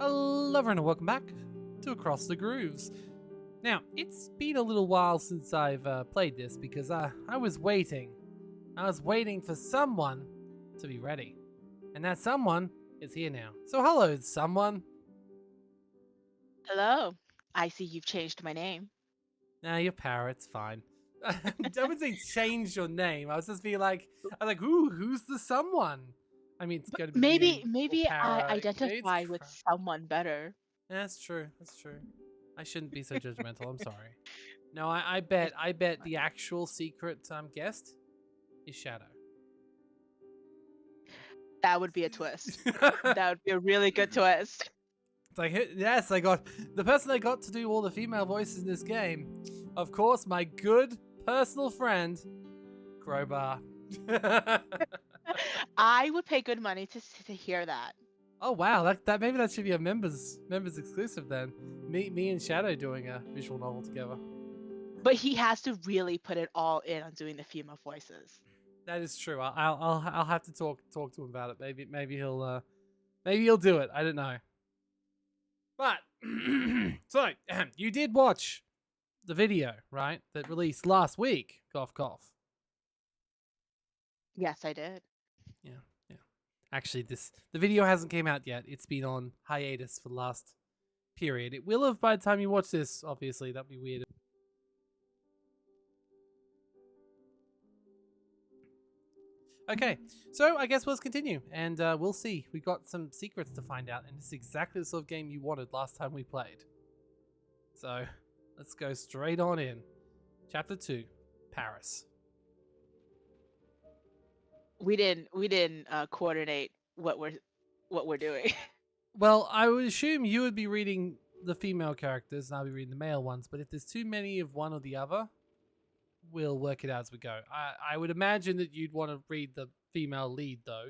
Hello everyone and welcome back to Across the Grooves. Now, it's been a little while since I've played this because I was waiting. I was waiting for someone to be ready. And that someone is here now. So hello, someone. Hello. I see you've changed my name. Nah, you're Para, it's fine. I wouldn't say change your name. I was just ooh, who's the someone? I mean, it's But going to be maybe you or maybe I Para. It's identify with crap. someone better. That's true. That's true. I shouldn't be so judgmental. I'm sorry. No, It's I bet the actual secret guest is Shadow. That would be a twist. It's That would be a really good twist. like, yes, I got the person I got to do all the female voices in this game. Of course, my good personal friend, Crowbar. I would pay good money to hear that. Oh wow, that maybe that should be a members exclusive then. Me and Shadow doing a visual novel together. But he has to really put it all in on doing the female voices. That is true. I'll have to talk to him about it. Maybe he'll do it. I don't know. But so you did watch the video, right? That released last week. Cough cough. Yes, I did. Yeah, yeah. Actually, the video hasn't came out yet. It's been on hiatus for the last period. It will have by the time you watch this. Obviously, that'd be weird. Okay, so I guess let's continue, and we'll see. We got some secrets to find out, and it's exactly the sort of game you wanted last time we played. So, let's go straight on in. Chapter 2, Paris. We didn't coordinate what we're doing. Well, I would assume you would be reading the female characters, and I'll be reading the male ones, but if there's too many of one or the other, we'll work it out as we go. I would imagine that you'd want to read the female lead, though.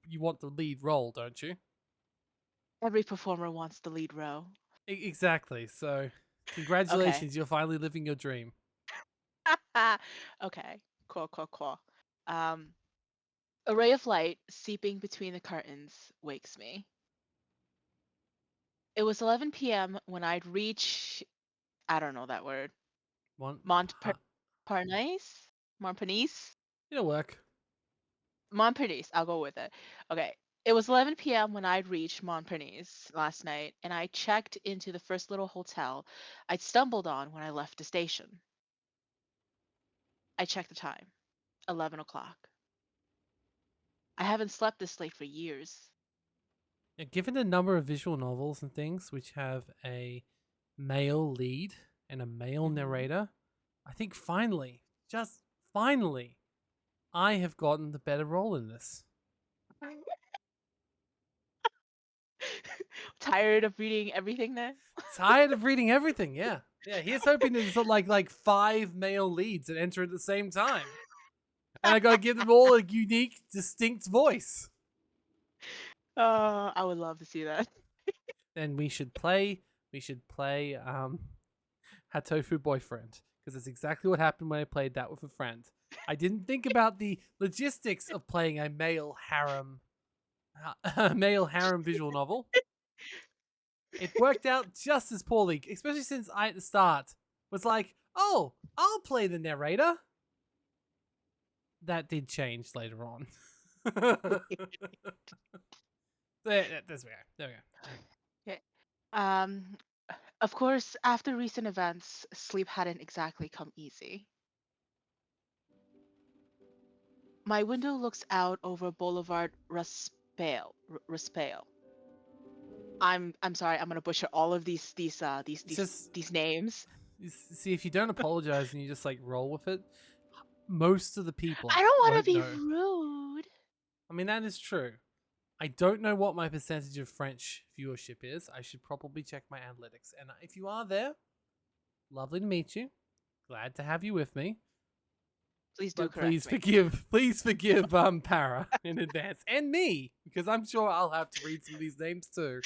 You want the lead role, don't you? Every performer wants the lead role. Exactly. So, Okay. congratulations, you're finally living your dream. Okay. Cool. Um, a ray of light seeping between the curtains wakes me. It was 11 p.m. when I'd reach, I don't know that word, One, Montparnasse? Montparnasse? it'll work. Montparnasse, I'll go with it. Okay. It was 11 p.m. when I'd reached Montparnasse last night, and I checked into the first little hotel I'd stumbled on when I left the station. I checked the time, 11 o'clock. I haven't slept this late for years. Yeah, given the number of visual novels and things which have a male lead and a male Mhm. narrator, I think finally, just finally, I have gotten the better role in this. Tired of reading everything then? Tired of reading everything, yeah. Yeah, here's hoping there's like five male leads that enter at the same time. And I gotta give them all a unique, distinct voice. I would love to see that. Then we should play Hatofu Boyfriend. Because that's exactly what happened when I played that with a friend. I didn't think about the logistics of playing a male harem visual novel. It worked out just as poorly, especially since I at the start was like, "Oh, I'll play the narrator." That did change later on. There we go. There we go. Okay. Um, of course, after recent events, sleep hadn't exactly come easy. My window looks out over Boulevard Raspail. I'm sorry, I'm gonna butcher all of It's just these names. see if you don't apologize and you just like roll with it. Most of the people I don't want won't to be know. rude. I mean that is true. I don't know what my percentage of French viewership is. I should probably check my analytics. And if you are there, lovely to meet you. Glad to have you with me. Please do But correct me. please forgive Para in advance and me because I'm sure I'll have to read some of these names too.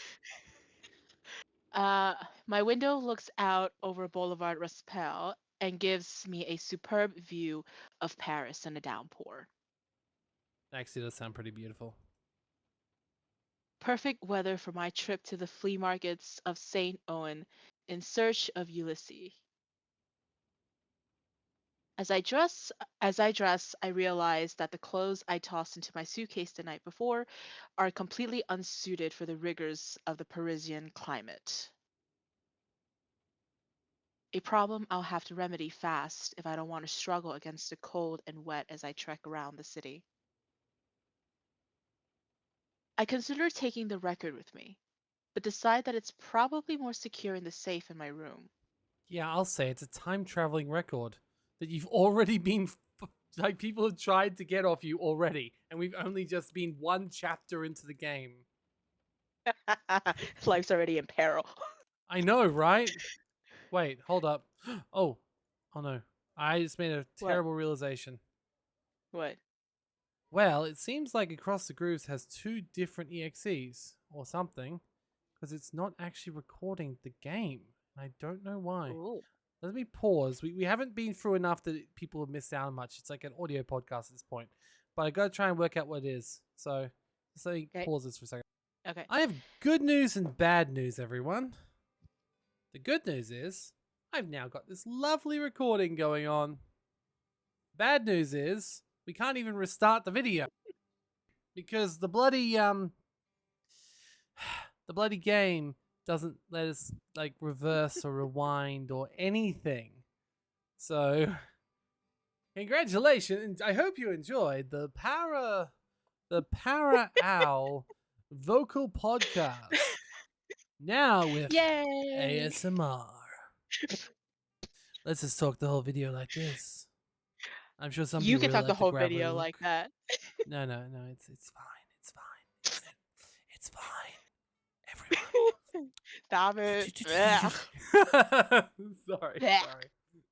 Uh, my window looks out over Boulevard Raspail and gives me a superb view of Paris in a downpour. Actually, it does sound pretty beautiful. Perfect weather for my trip to the flea markets of St. Owen in search of Ulysses. As I dress, I realize that the clothes I tossed into my suitcase the night before are completely unsuited for the rigors of the Parisian climate. A problem I'll have to remedy fast if I don't want to struggle against the cold and wet as I trek around the city. I consider taking the record with me, but decide that it's probably more secure in the safe in my room. Yeah, I'll say it's a time traveling record that you've already been like people have tried to get off you already, and we've only just been one chapter into the game. Life's already in peril. I know, right? Wait, hold up. Oh, oh no. I just made a What? terrible realization. What? Well, it seems like Across the Grooves has two different EXEs or something, because it's not actually recording the game. I don't know why. Ooh. Let me pause. We haven't been through enough that people have missed out on much. It's like an audio podcast at this point. But I gotta try and work out what it is. So just let me Okay. pause this for a second. Okay. I have good news and bad news, everyone. The good news is I've now got this lovely recording going on. Bad news is we can't even restart the video because the bloody game doesn't let us like reverse or rewind or anything. So congratulations. I hope you enjoyed the Para Owl vocal podcast. Now with Yay! ASMR. Let's just talk the whole video like this. I'm sure some You people can really talk the like the whole gravelly video look. like that. No, it's fine. It's fine. It's fine. Everyone. Stop it. Ugh. sorry, Blech. sorry.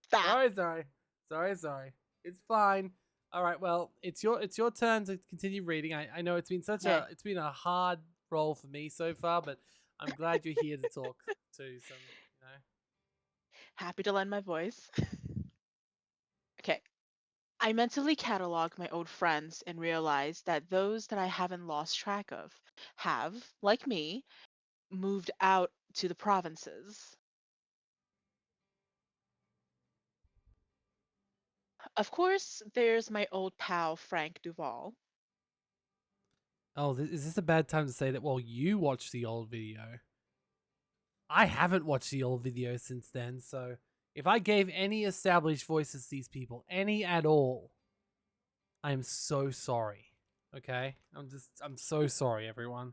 Stop. Sorry. It's fine. All right. Well, it's your turn to continue reading. I know it's been Okay. it's been a hard role for me so far, but I'm glad you're here to talk to some. Happy to lend my voice. Okay. I mentally catalog my old friends and realize that those that I haven't lost track of have, like me, moved out to the provinces. Of course, there's my old pal Frank Duval. Oh, is this a bad time to say that? Well, you watched the old video. I haven't watched the old video since then, so if I gave any established voices to these people, any at all, I am so sorry. Okay? I'm so sorry, everyone.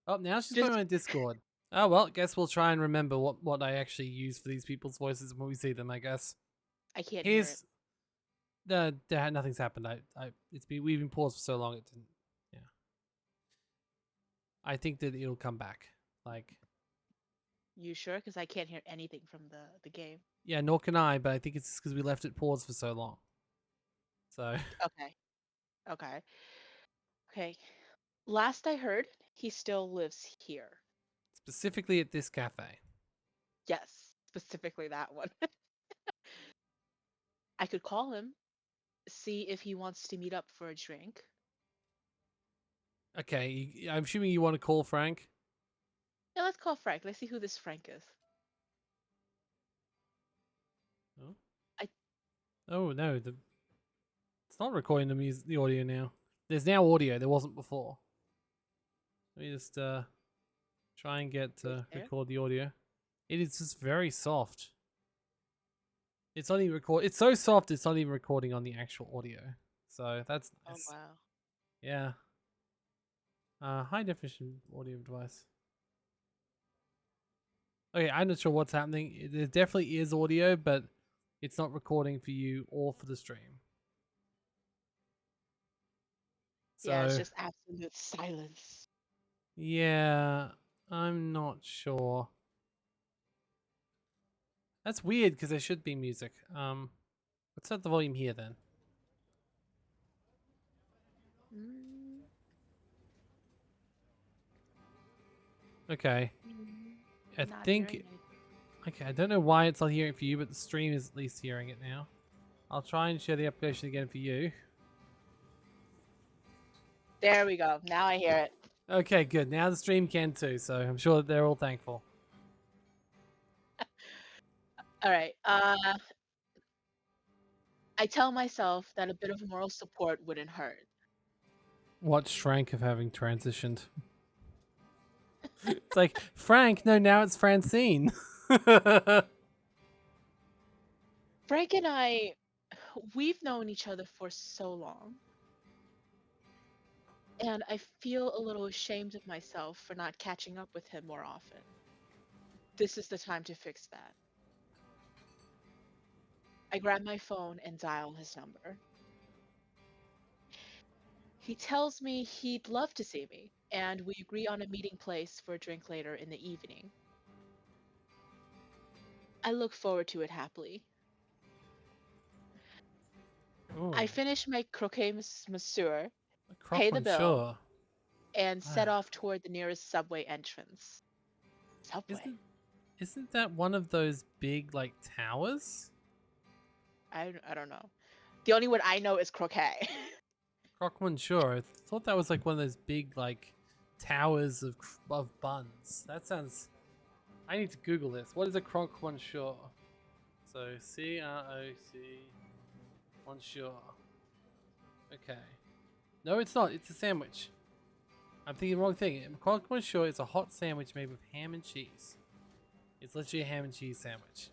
Oh, now she's Just going on Discord. Oh, well, guess we'll try and remember what I actually use for these people's voices when we see them, I guess. I can't hear it. Here's nothing's happened. We've been paused for so long it didn't. Yeah. I think that it'll come back. Like, You sure? Because I can't hear anything from the game. yeah, nor can I, but I think it's because we left it paused for so long. So Okay. Okay. Okay. Last I heard, he still lives here. specifically at this cafe. Yes, specifically that one. I could call him, see if he wants to meet up for a drink. Okay, I'm assuming you want to call Frank. Yeah, let's call Frank. Let's see who this Frank is. Oh, I oh no, it's not recording the audio now. There's now audio. There wasn't before. Let me just try and get to there? record the audio. It is just very soft. It's not even record. It's so soft. It's not even recording on the actual audio. So that's Oh nice. wow. Yeah. High definition audio device. Okay, I'm not sure what's happening. There definitely is audio, but it's not recording for you or for the stream. So, Yeah, it's just absolute silence. yeah, I'm not sure. That's weird because there should be music. Let's set the volume here then. Mm, Okay. I not think. hearing anything. Okay, I don't know why it's not hearing it for you, but the stream is at least hearing it now. I'll try and share the application again for you. There we go. Now I hear it. Okay, good. Now the stream can too, so I'm sure that they're all thankful. All right. I tell myself that a bit of moral support wouldn't hurt. What shrank of having transitioned? It's like, Frank, no, now it's Francine. Frank and I, we've known each other for so long, and I feel a little ashamed of myself for not catching up with him more often. This is the time to fix that. I grab my phone and dial his number. He tells me he'd love to see me, and we agree on a meeting place for a drink later in the evening. I look forward to it happily. Ooh, I finish my croquet monsieur, a pay croque the bill, monsieur. and set Ah, off toward the nearest subway entrance. Subway. isn't isn't that one of those big like towers? I don't know. The only one I know is croquet. Croque monsieur. I thought that was like one of those big like towers of buns. That sounds. I need to Google this. What is a croque monsieur? So CROC monsieur. Okay. No, it's not. It's a sandwich. I'm thinking the wrong thing. Croque monsieur is a hot sandwich made with ham and cheese. It's literally a ham and cheese sandwich.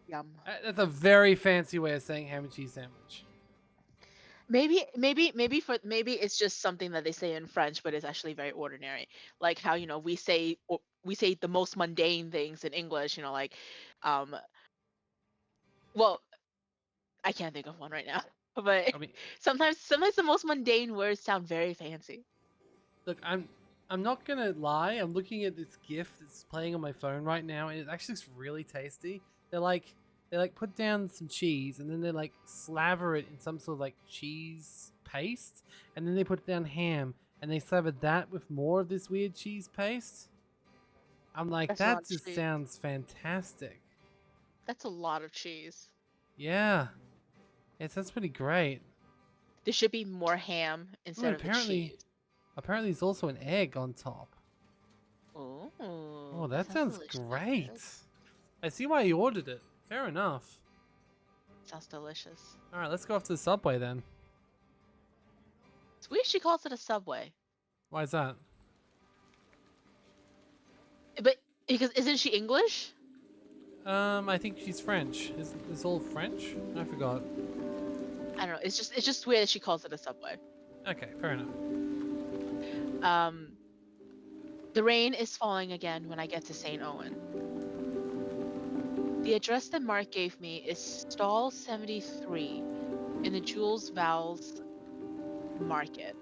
Yum. That's a very fancy way of saying ham and cheese sandwich. Maybe it's just something that they say in French, but it's actually very ordinary. Like how, we say the most mundane things in English, like um well, I can't think of one right now. But I mean, sometimes the most mundane words sound very fancy. look, I'm not gonna lie. I'm looking at this GIF that's playing on my phone right now, and it actually looks really tasty. They're like they like put down some cheese, and then they like slaver it in some sort of like cheese paste, and then they put down ham, and they slaver that with more of this weird cheese paste. I'm like, That's a lot that of just cheese. sounds fantastic. That's a lot of cheese. Yeah, it sounds pretty great. There should be more ham Ooh, and instead of the cheese. apparently there's also an egg on top. Oh, Oh, that that sounds sounds great. delicious. I see why you ordered it. Fair enough. Sounds delicious. All right, let's go off to the subway then. It's weird she calls it a subway. Why is that? But because isn't she English? I think she's French. Is this all French? I forgot. I don't know. It's just weird that she calls it a subway. Okay, fair enough. Um, the rain is falling again when I get to St. Owen. The address that Mark gave me is stall 73 in the Jules Vowles Market.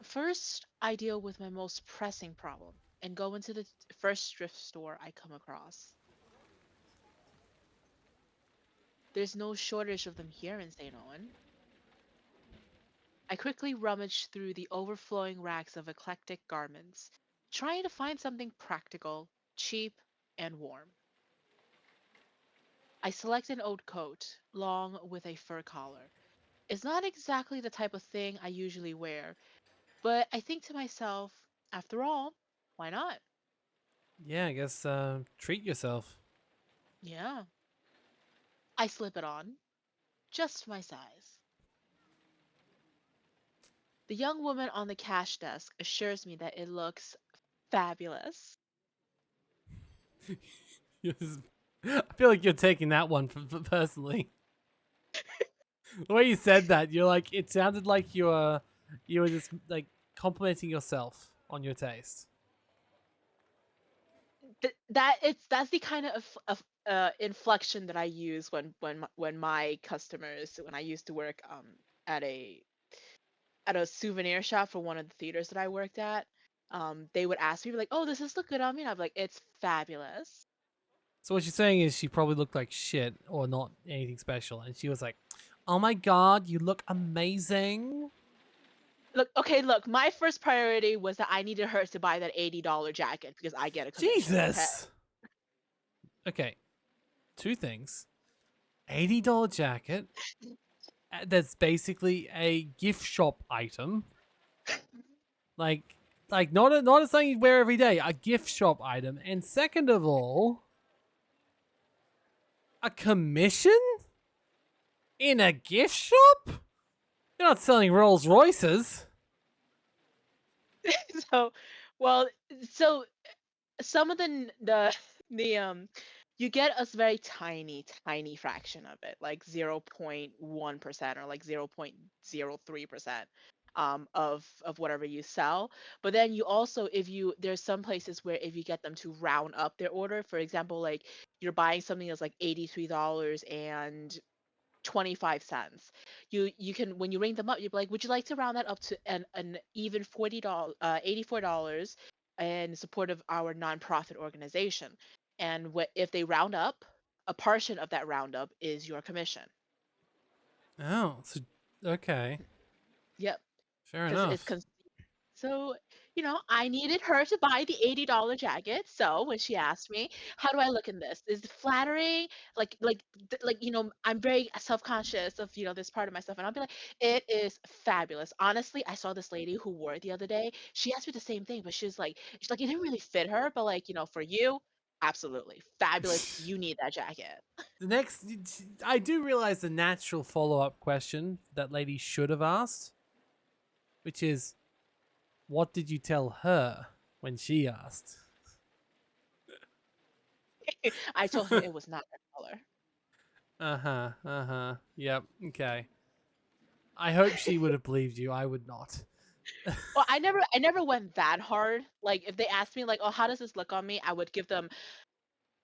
First, I deal with my most pressing problem and go into the first thrift store I come across. There's no shortage of them here in St. Owen. I quickly rummage through the overflowing racks of eclectic garments, trying to find something practical, cheap, and warm. I select an old coat, long with a fur collar. It's not exactly the type of thing I usually wear, but I think to myself, after all, why not? Yeah, I guess treat yourself. Yeah. I slip it on, just my size. The young woman on the cash desk assures me that it looks fabulous. I feel like you're taking that one personally. The way you said that, you're like it sounded like you were just like complimenting yourself on your taste. That's the kind of inflection that I use when my customers, when I used to work at a at a souvenir shop for one of the theaters that I worked at. They would ask me like, "Oh, does this look good on me?" And I'd be like, "It's fabulous." So what you're saying is she probably looked like shit or not anything special, and she was like, "Oh my god, you look amazing." Look, my first priority was that I needed her to buy that $80 jacket because I get a commission, okay? Jesus. Okay, two things. $80 jacket. That's basically a gift shop item. Like, not a something you wear every day. A gift shop item. And second of all, a commission in a gift shop. You're not selling Rolls Royces. So, well, so some of the you get a very tiny fraction of it, like 0.1% or like 0.03% of whatever you sell. But then you also, if you there's some places where if you get them to round up their order, for example, like you're buying something that's like $83 and 25 cents. You can, when you ring them up, you're like, would you like to round that up to an even $40, $84 in support of our nonprofit organization? And if they round up, a portion of that roundup is your commission. Oh, so, okay. Yep, Fair because it's enough. so, I needed her to buy the $80 jacket. So when she asked me, "How do I look in this? Is it flattering?" I'm very self-conscious of, this part of myself, and I'll be like, "It is fabulous." Honestly, I saw this lady who wore it the other day. She asked me the same thing, but she's like, it didn't really fit her, but like, for you, absolutely fabulous. You need that jacket. The next, I do realize the natural follow up question that lady should have asked, which is, what did you tell her when she asked? I told her it was not her color. Uh huh. Uh huh. Yep. Okay. I hope she would have believed you. I would not. Well, I never went that hard. Like if they asked me like, "Oh, how does this look on me?" I would give them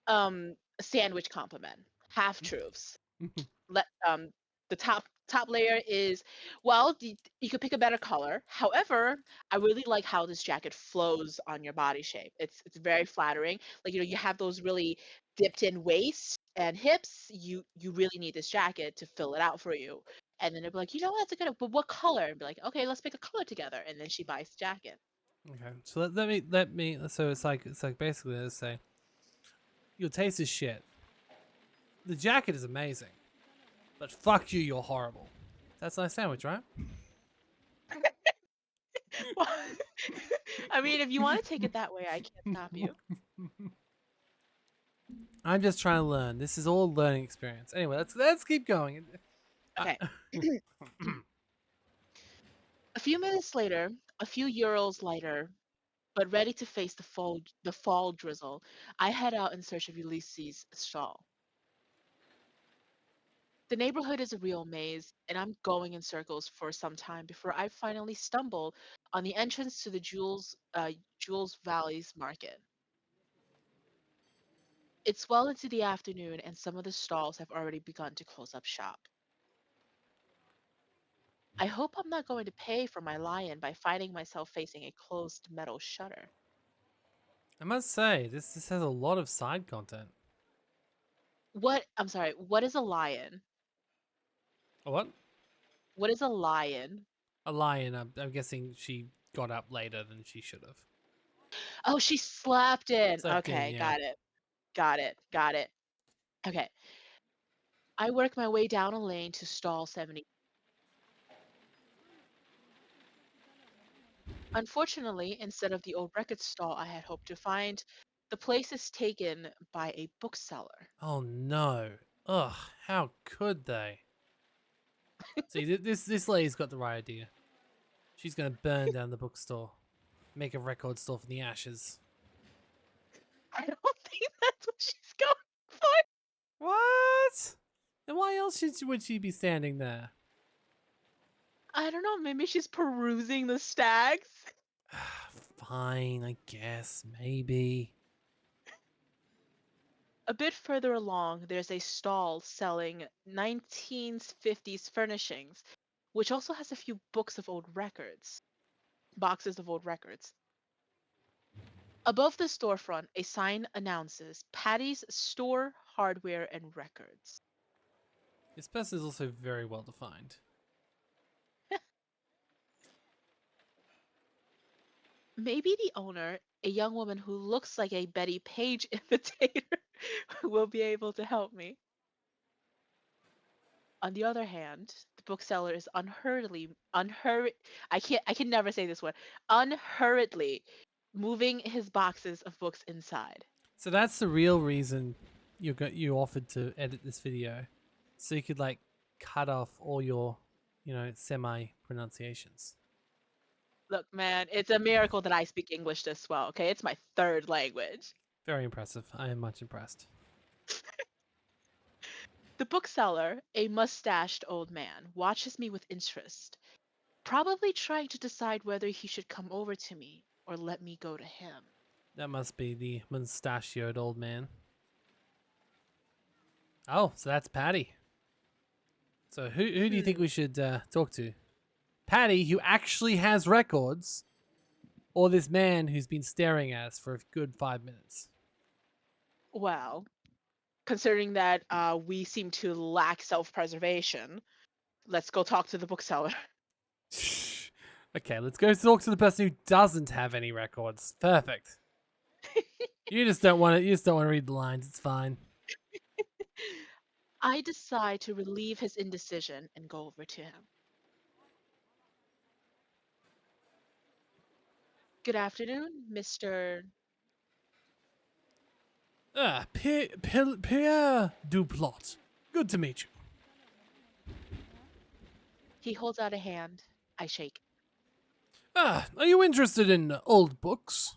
a sandwich compliment, half truths. Let The top layer is, well, you could pick a better color. However, I really like how this jacket flows on your body shape. It's very flattering. Like, you have those really dipped in waist and hips. You really need this jacket to fill it out for you. And then they'd be like, that's a good, but what color? And be like, okay, let's pick a color together. And then she buys the jacket. Okay. So let me. So it's like basically, let's say your taste is shit. The jacket is amazing, but fuck you, you're horrible. That's a nice sandwich, right? Well, I mean, if you want to take it that way, I can't stop you. I'm just trying to learn. This is all a learning experience. Anyway, let's keep going. I, Okay. A few minutes later, a few euros lighter, but ready to face the fall drizzle, I head out in search of Ulysses' stall. The neighborhood is a real maze, and I'm going in circles for some time before I finally stumble on the entrance to the Jules Valley's market. It's well into the afternoon, and some of the stalls have already begun to close up shop. I hope I'm not going to pay for my lion by finding myself facing a closed metal shutter. I must say, this has a lot of side content. I'm sorry, what is a lion? A what? What is a lion? A lion. I'm guessing she got up later than she should have. Oh, she slept in. Slept in, Okay, yeah. got it. Got it. Got it. Okay. I work my way down a lane to stall 70. Unfortunately, instead of the old record stall I had hoped to find, the place is taken by a bookseller. Oh no. Ugh, how could they? See, this lady's got the right idea. She's gonna burn down the bookstore, make a record store from the ashes. I don't think that's what she's going for. What? Then why else would she be standing there? I don't know, maybe she's perusing the stacks. Fine, I guess, maybe. A bit further along, there's a stall selling 1950s furnishings, which also has a few boxes of old records. Above the storefront, a sign announces Patty's Store, Hardware, and Records. This person is also very well defined. Maybe the owner, a young woman who looks like a Betty Page imitator, will be able to help me. On the other hand, the bookseller is unhurried I can never say this word, unhurriedly moving his boxes of books inside. So that's the real reason you offered to edit this video, so you could like cut off all your, semi pronunciations. Look, man, it's a miracle that I speak English this well, okay? It's my third language. Very impressive. I am much impressed. The bookseller, a mustached old man, watches me with interest, probably trying to decide whether he should come over to me or let me go to him. That must be the mustachioed old man. Oh, so that's Patty. So who do you think we should talk to? Patty, who actually has records, or this man who's been staring at us for a good 5 minutes? Well, considering that we seem to lack self-preservation, let's go talk to the bookseller. Okay, let's go talk to the person who doesn't have any records. Perfect. You just don't want to. You just don't want to read the lines. It's fine. I decide to relieve his indecision and go over to him. Good afternoon, Mr. Pierre Duplot. Good to meet you. He holds out a hand. I shake. Are you interested in old books?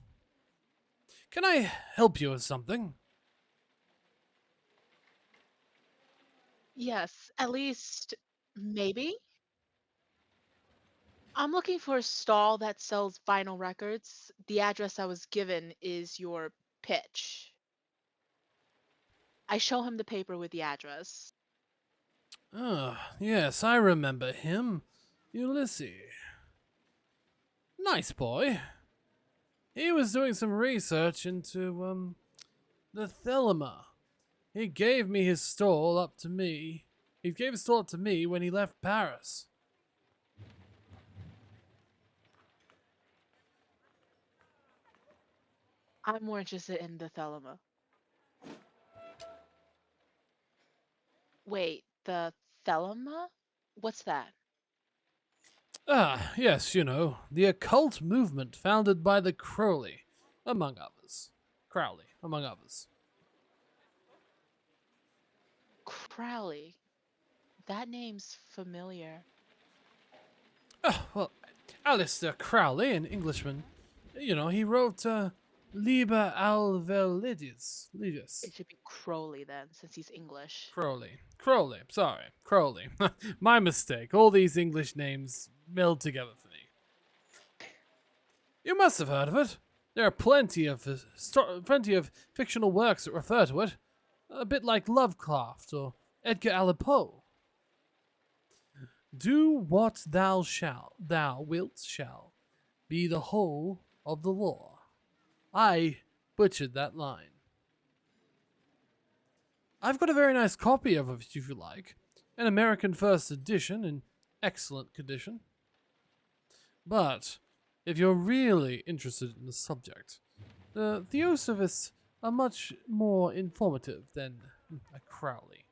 Can I help you with something? Yes, at least maybe. I'm looking for a stall that sells vinyl records. The address I was given is your pitch. I show him the paper with the address. Ah, yes, I remember him. Ulysses. Nice boy. He was doing some research into, the Thelema. He gave me his stall up to me. He gave his stall up to me when he left Paris. I'm more interested in the Thelema. Wait, the Thelema? What's that? Ah, yes, the occult movement founded by the Crowley, among others. Crowley, among others. Crowley. That name's familiar. Oh, well, Alistair Crowley, an Englishman, he wrote Liber Alvelides. It should be Crowley then, since he's English. Crowley, sorry, Crowley. My mistake. All these English names meld together for me. You must have heard of it. There are plenty of fictional works that refer to it, a bit like Lovecraft or Edgar Allan Poe. Do what thou wilt shall, be the whole of the law. I butchered that line. I've got a very nice copy of it if you like, an American first edition in excellent condition. But if you're really interested in the subject, the Theosophists are much more informative than a Crowley.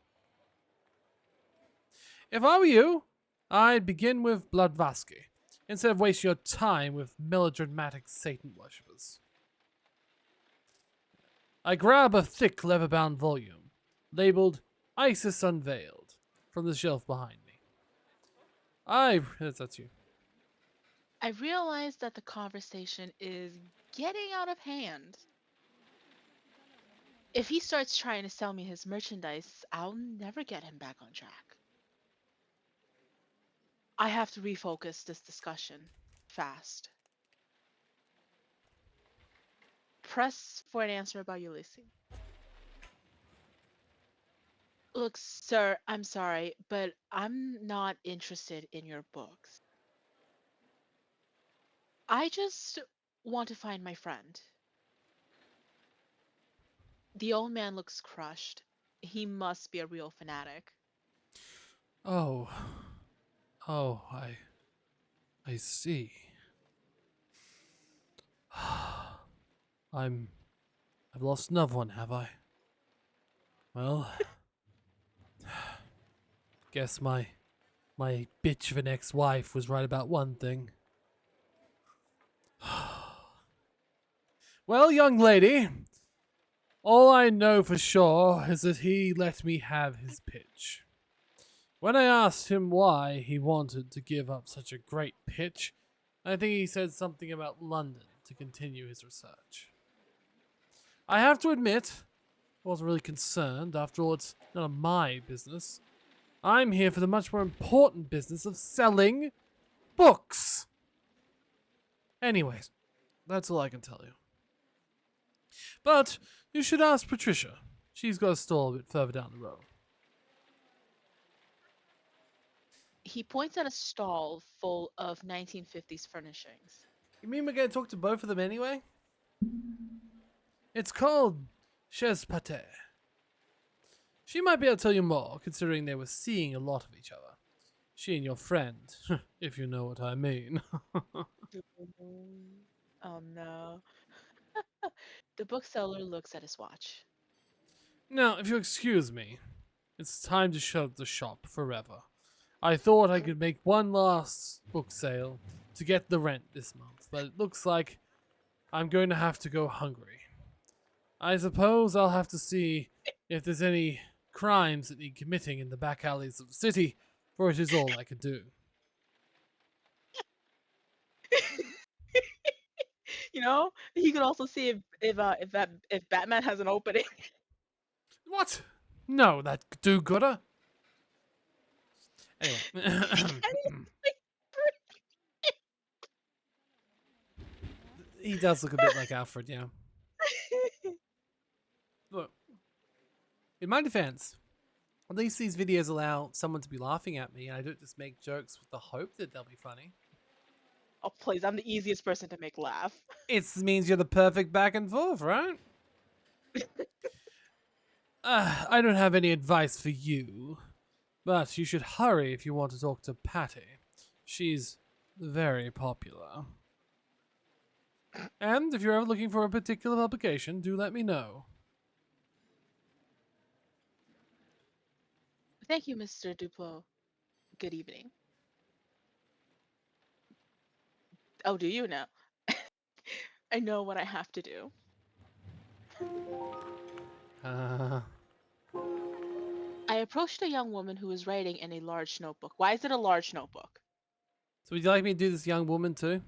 If I were you, I'd begin with Blavatsky, instead of wasting your time with melodramatic Satan worshippers. I grab a thick leather-bound volume, labeled Isis Unveiled, from the shelf behind me. That's you. I realize that the conversation is getting out of hand. If he starts trying to sell me his merchandise, I'll never get him back on track. I have to refocus this discussion fast. Press for an answer about Ulysses. Look, sir, I'm sorry, but I'm not interested in your books. I just want to find my friend. The old man looks crushed. He must be a real fanatic. Oh, I see. I've lost another one, have I? Well, Guess my bitch of an ex-wife was right about one thing. Well, young lady, all I know for sure is that he let me have his pitch. When I asked him why he wanted to give up such a great pitch, I think he said something about London to continue his research. I have to admit, I wasn't really concerned. After all, it's none of my business. I'm here for the much more important business of selling books. Anyways, that's all I can tell you. But you should ask Patricia. She's got a stall a bit further down the road. He points at a stall full of 1950s furnishings. You mean we're going to talk to both of them anyway? It's called Chez Pate. She might be able to tell you more, considering they were seeing a lot of each other. She and your friend, if you know what I mean. Oh no. The bookseller looks at his watch. Now, if you excuse me, it's time to shut the shop forever. I thought I could make one last book sale to get the rent this month, but it looks like I'm going to have to go hungry. I suppose I'll have to see if there's any crimes that need committing in the back alleys of the city, for it is all I could do. You know, he could also see if Batman has an opening. What? No, that do-gooder? Anyway. He does look a bit like Alfred, yeah. Look, in my defense, at least these videos allow someone to be laughing at me, and I don't just make jokes with the hope that they'll be funny. Oh please, I'm the easiest person to make laugh. It means you're the perfect back and forth, right? I don't have any advice for you, but you should hurry if you want to talk to Patty. She's very popular. And if you're ever looking for a particular publication, do let me know. Thank you, Mr. Duplo. Good evening. Oh, do you know? I know what I have to do. Uh, I approached a young woman who was writing in a large notebook. Why is it a large notebook? so would you like me to do this young woman too?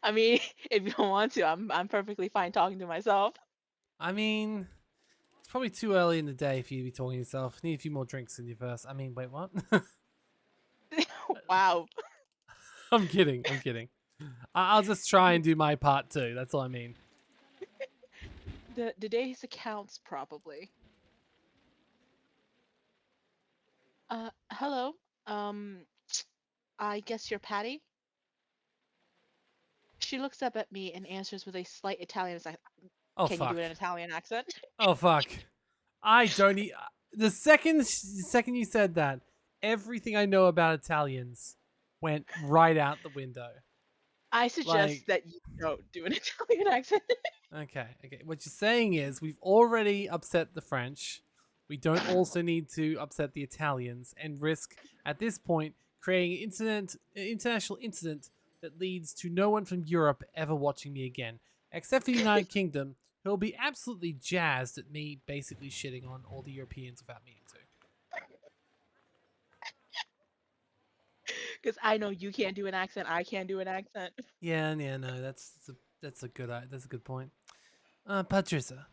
I mean, if you don't want to, I'm perfectly fine talking to myself. I mean, it's probably too early in the day for you to be talking to yourself. Need a few more drinks in you first. I mean, wait, what? Wow. I'm kidding. I'm kidding. I'll just try and do my part too. That's all I mean. The day's accounts probably. Hello. Um, I guess you're Patty? She looks up at me and answers with a slight Italian accent. Oh Can you do fuck. it in Italian accent? Oh fuck. I don't. The second you said that, everything I know about Italians went right out the window. I suggest Like, that you don't do an Italian accent. okay. What you're saying is we've already upset the French. We don't also need to upset the Italians and risk at this point creating an international incident that leads to no one from Europe ever watching me again, except for the United Kingdom, who'll be absolutely jazzed at me basically shitting on all the Europeans without meaning to. Because I know you can't do an accent, I can't do an accent. Yeah, no, that's a good point. Patricia,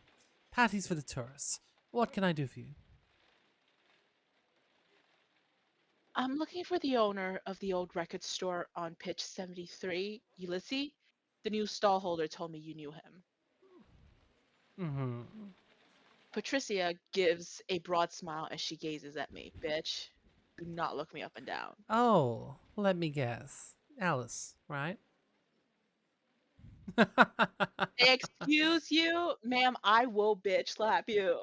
Patty's for the tourists. What can I do for you? I'm looking for the owner of the old record store on pitch 73, Ulysses. The new stallholder told me you knew him. Mm-hmm. Patricia gives a broad smile as she gazes at me. Bitch, do not look me up and down. Oh, let me guess. Alice, right? Excuse you, ma'am, I will bitch slap you.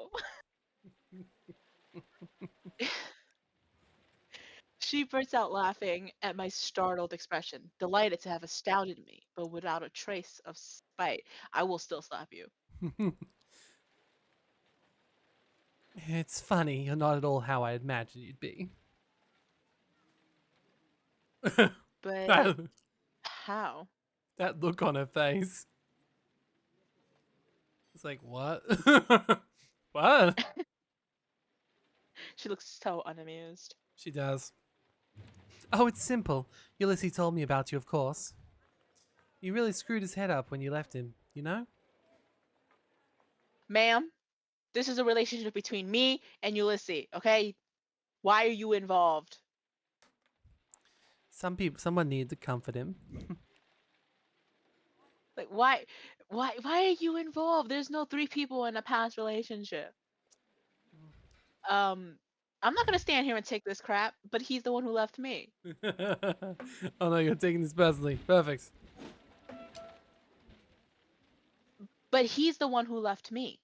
She bursts out laughing at my startled expression, delighted to have astounded me, but without a trace of spite. I will still slap you. It's funny, you're not at all how I imagined you'd be. But that, how? that look on her face. It's like, what? What? She looks so unamused. She does. Oh, it's simple. Ulysses told me about you, of course. You really screwed his head up when you left him, you know? Ma'am, this is a relationship between me and Ulysses, okay? Why are you involved? Someone needed to comfort him. Like why are you involved? There's no three people in a past relationship. Um I'm not gonna stand here and take this crap, but he's the one who left me. Oh no, you're taking this personally. Perfect. But he's the one who left me.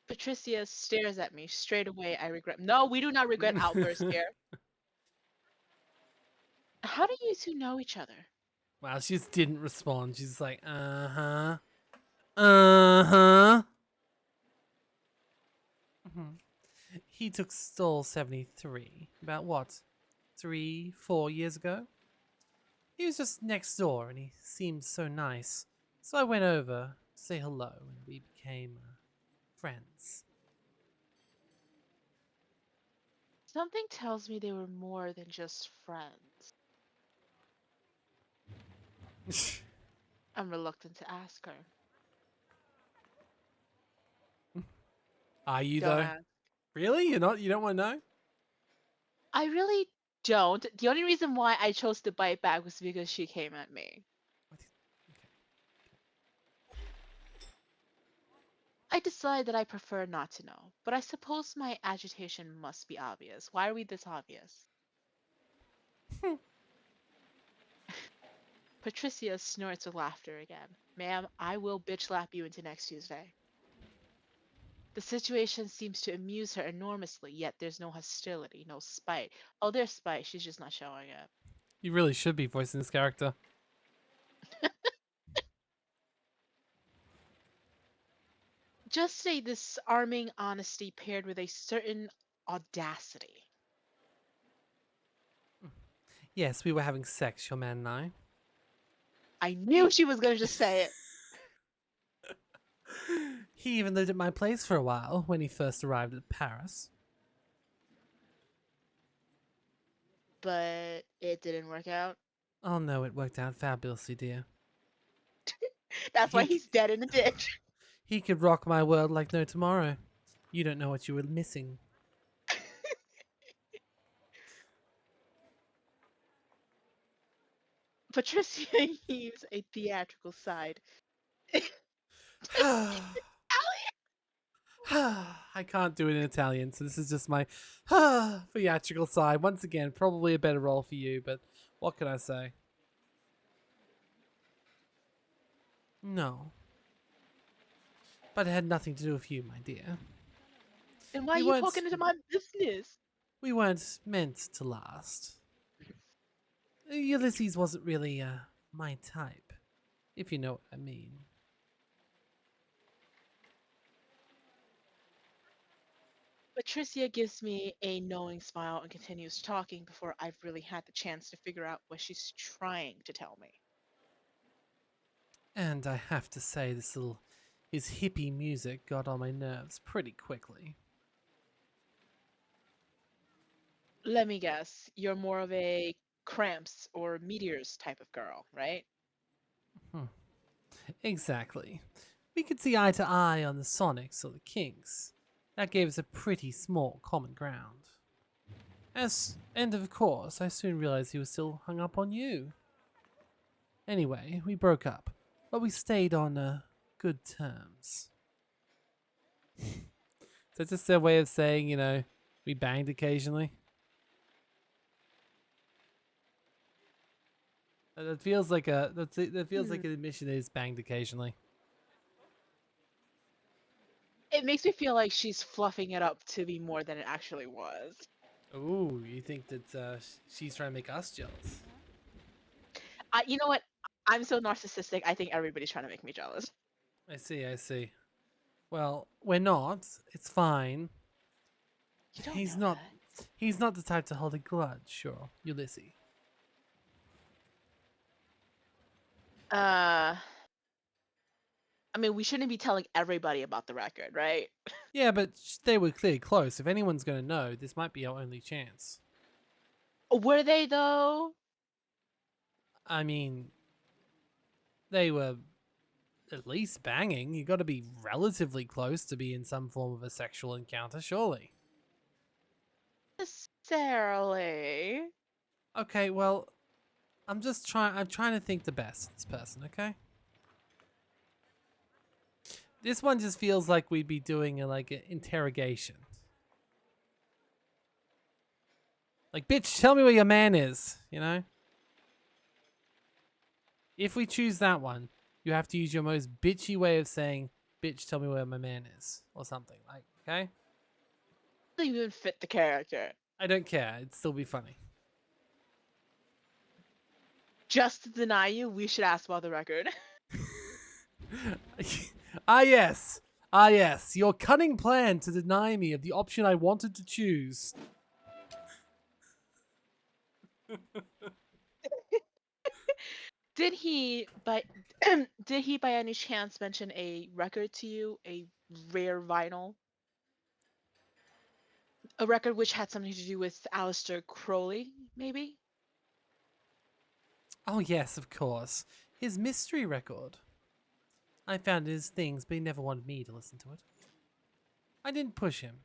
Patricia stares at me straight away. I regret. No, we do not regret outburst here. How do you two know each other? Wow, she just didn't respond. She's just like, uh-huh. Uh-huh. Mhm. He took stall 73. About what? 3, 4 years ago? He was just next door and he seemed so nice. So I went over to say hello and we became friends. Something tells me they were more than just friends. I'm reluctant to ask her. Are you Don't though? ask. Really? You're not? You don't want to know? I really don't. The only reason why I chose to bite back was because she came at me. What? Okay. I decide that I prefer not to know, but I suppose my agitation must be obvious. Why are we this obvious? Patricia snorts with laughter again. Ma'am, I will bitch slap you into next Tuesday. The situation seems to amuse her enormously, yet there's no hostility, no spite. Oh, there's spite, she's just not showing it. You really should be voicing this character. Just say this arming honesty paired with a certain audacity. Yes, we were having sex, your man and I. I knew He she was gonna just say it, he even lived at my place for a while when he first arrived at Paris. but it didn't work out. Oh no, it worked out fabulously, dear. That's why He he's dead in the ditch. he could rock my world like no tomorrow. You don't know what you were missing. Patricia heaves a theatrical sigh. I can't do it in Italian, so this is just my theatrical side. Once again, probably a better role for you, but what can I say? No. But it had nothing to do with you, my dear. Then why are We you weren't poking into my business? we weren't meant to last. Ulysses wasn't really my type, if you know what I mean. Patricia gives me a knowing smile and continues talking before I've really had the chance to figure out what she's trying to tell me. And I have to say his hippie music got on my nerves pretty quickly. Let me guess, you're more of a cramps or meteors type of girl, right? Hmm. Exactly. We could see eye to eye on the Sonics or the Kinks. That gave us a pretty small common ground. And of course, I soon realized he was still hung up on you. Anyway, we broke up, but we stayed on good terms. Is that just their way of saying, we banged occasionally? That feels like that feels Hmm. like an admission that is banged occasionally. It makes me feel like she's fluffing it up to be more than it actually was. Ooh, you think that she's trying to make us jealous? You know what? I'm so narcissistic. I think everybody's trying to make me jealous. I see, I see. Well, we're not. It's fine. You don't He's know not. that. He's not the type to hold a grudge, sure, Ulysses. Uh, I mean, we shouldn't be telling everybody about the record, right? Yeah, but they were clearly close. If anyone's going to know, this might be our only chance. Were they though? I mean, they were at least banging. You got to be relatively close to be in some form of a sexual encounter, surely. Necessarily. Okay, well, I'm trying to think the best of this person, okay? This one just feels like we'd be doing like an interrogation. Like, bitch, tell me where your man is, you know? If we choose that one, you have to use your most bitchy way of saying, bitch, tell me where my man is, or something, like, okay? Doesn't even fit the character. I don't care, it'd still be funny. Just to deny you, we should ask about the record. Ah, yes. Ah, yes. Your cunning plan to deny me of the option I wanted to choose. Did he by did he by any chance mention a record to you? A rare vinyl? A record which had something to do with Aleister Crowley, maybe? Oh, yes, of course. His mystery record. I found his things, but he never wanted me to listen to it. I didn't push him.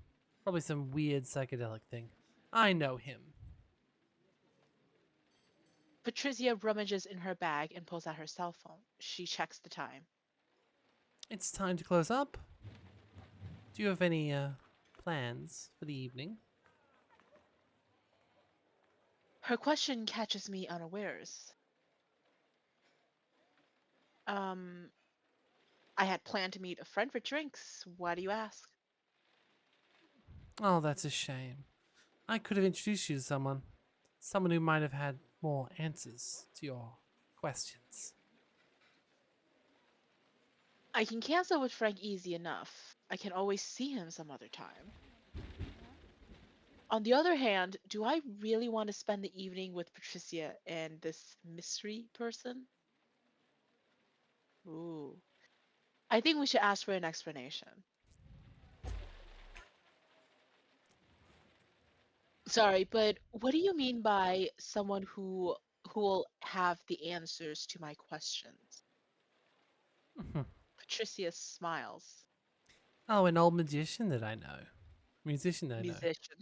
Probably some weird psychedelic thing. I know him. Patricia rummages in her bag and pulls out her cell phone. She checks the time. It's time to close up. Do you have any plans for the evening? Her question catches me unawares. Um, I had planned to meet a friend for drinks. Why do you ask? Oh, that's a shame. I could have introduced you to someone. Someone who might have had more answers to your questions. I can cancel with Frank easy enough. I can always see him some other time. On the other hand, do I really want to spend the evening with Patricia and this mystery person? Ooh. I think we should ask for an explanation. Sorry, but what do you mean by someone who will have the answers to my questions? Patricia smiles. Oh, an old magician that I know. Musician that I know. Musician.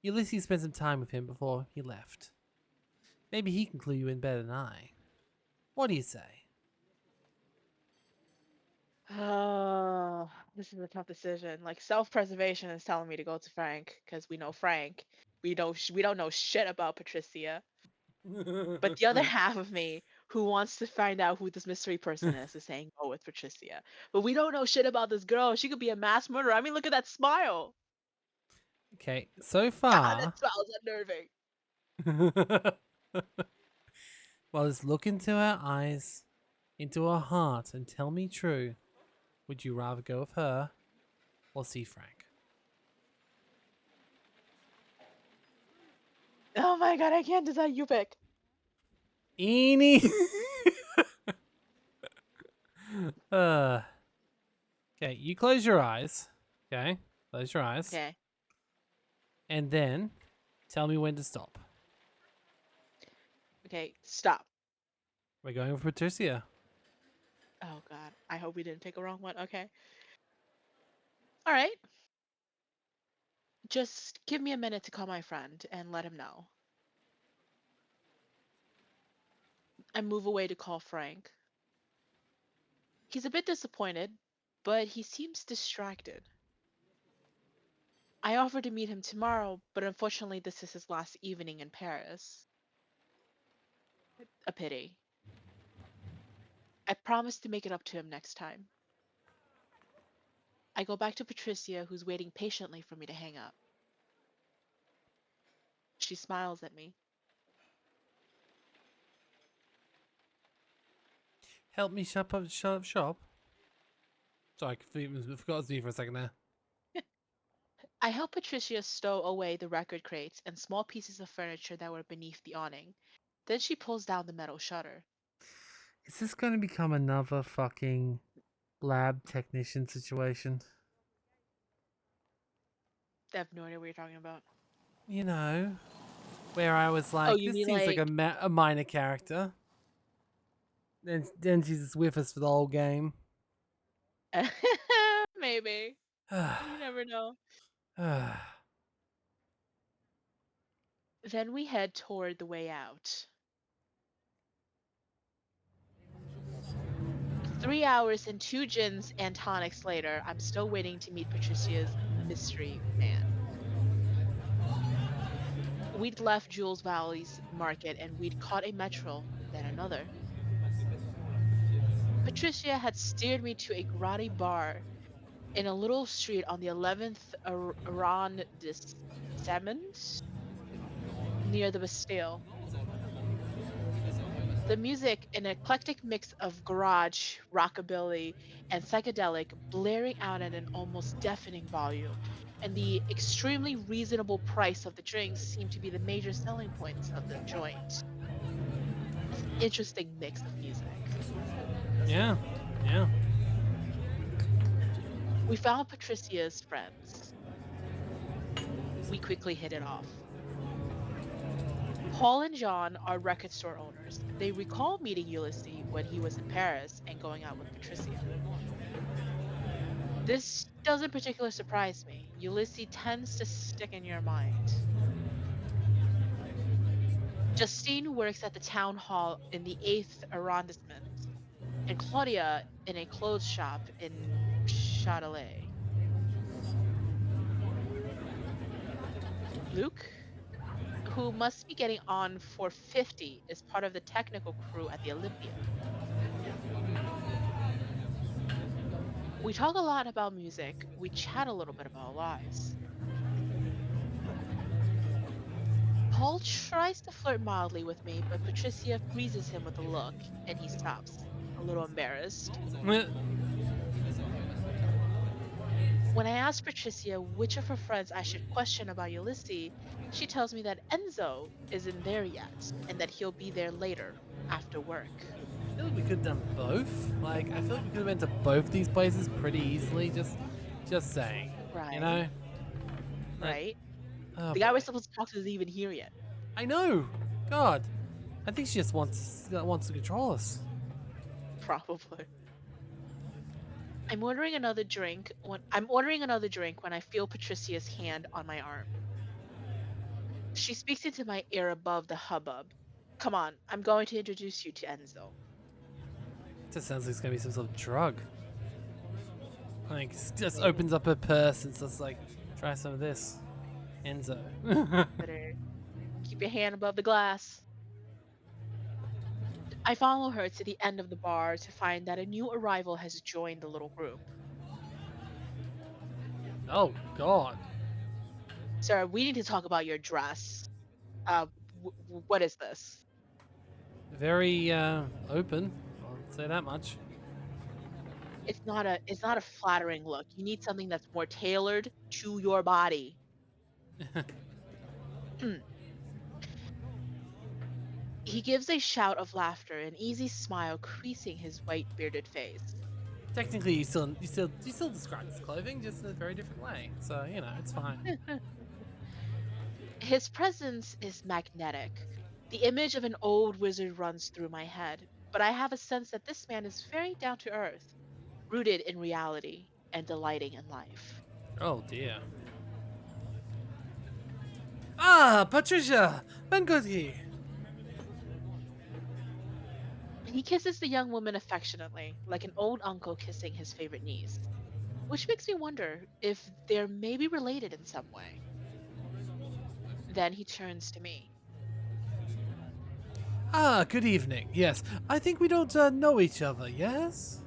Ulysses spent some time with him before he left. Maybe he can clue you in better than I. What do you say? Oh, this is a tough decision. Like self-preservation is telling me to go to Frank because we know Frank. We don't know shit about Patricia. But the other half of me, who wants to find out who this mystery person is saying go with Patricia. But we don't know shit about this girl. She could be a mass murderer. I mean, look at that smile. Okay, so God, that far. smile's unnerving. Well, just look into her eyes, into her heart, and tell me true. Would you rather go with her or see Frank? Oh my god, I can't decide. You pick. Eenie. uh, okay, you close your eyes. Okay, close your eyes. Okay. And then tell me when to stop. Okay. Stop. We're going with Patricia. Oh god. I hope we didn't pick a wrong one. Okay. All right. Just give me a minute to call my friend and let him know. I move away to call Frank. He's a bit disappointed, but he seems distracted. I offered to meet him tomorrow, but unfortunately, this is his last evening in Paris. A pity. I promise to make it up to him next time. I go back to Patricia, who's waiting patiently for me to hang up. She smiles at me. Help me shut up shop. Sorry, I forgot it was me for a second there. I help Patricia stow away the record crates and small pieces of furniture that were beneath the awning. Then she pulls down the metal shutter. Is this going to become another fucking lab technician situation? I have no idea what you're talking about. You know, where I was Oh, like, you this mean seems like like a minor character. Then she's just with us for the whole game. maybe. You never know. Then we head toward the way out. 3 hours and two gins and tonics later, I'm still waiting to meet Patricia's mystery man. We'd left Jules Valley's market and we'd caught a metro, then another. Patricia had steered me to a grotty bar in a little street on the 11th arrondissement near the Bastille. The music, an eclectic mix of garage, rockabilly, and psychedelic, blaring out at an almost deafening volume, and the extremely reasonable price of the drinks seemed to be the major selling points of the joint. It's an interesting mix of music. Yeah, yeah. We found Patricia's friends. We quickly hit it off. Paul and John are record store owners. They recall meeting Ulysses when he was in Paris and going out with Patricia. This doesn't particularly surprise me. Ulysses tends to stick in your mind. Justine works at the town hall in the 8th arrondissement, and Claudia in a clothes shop in Châtelet. Luke, who must be getting on for 50, is part of the technical crew at the Olympia. We talk a lot about music. We chat a little bit about our lives. Paul tries to flirt mildly with me, but Patricia freezes him with a look, and he stops, a little embarrassed. When I ask Patricia which of her friends I should question about Ulysses, she tells me that Enzo isn't there yet, and that he'll be there later, after work. I feel like we could have done both. Like, I feel like we could have been to both these places pretty easily. Just saying. You know? Right, Like, right. oh The guy we're boy. supposed to talk to isn't even here yet. I know. God, I think she just wants to control us. Probably. I'm ordering another drink when I feel Patricia's hand on my arm. She speaks into my ear above the hubbub. Come on, I'm going to introduce you to Enzo. It just sounds like it's gonna be some sort of drug. Like, just opens up her purse and just like, try some of this, Enzo. Better keep your hand above the glass. I follow her to the end of the bar to find that a new arrival has joined the little group. Oh God. Sir, we need to talk about your dress. What is this? Very open. I'll say that much. It's not a flattering look. You need something that's more tailored to your body. He gives a shout of laughter, an easy smile creasing his white bearded face. Technically, you still describe his clothing, just in a very different way. So you know, it's fine. His presence is magnetic. The image of an old wizard runs through my head, but I have a sense that this man is very down to earth, rooted in reality and delighting in life. Oh dear. Ah, Patricia, Ben good here. He kisses the young woman affectionately, like an old uncle kissing his favorite niece, which makes me wonder if they're maybe related in some way. Then he turns to me. Ah, good evening. Yes, I think we don't know each other. Yes.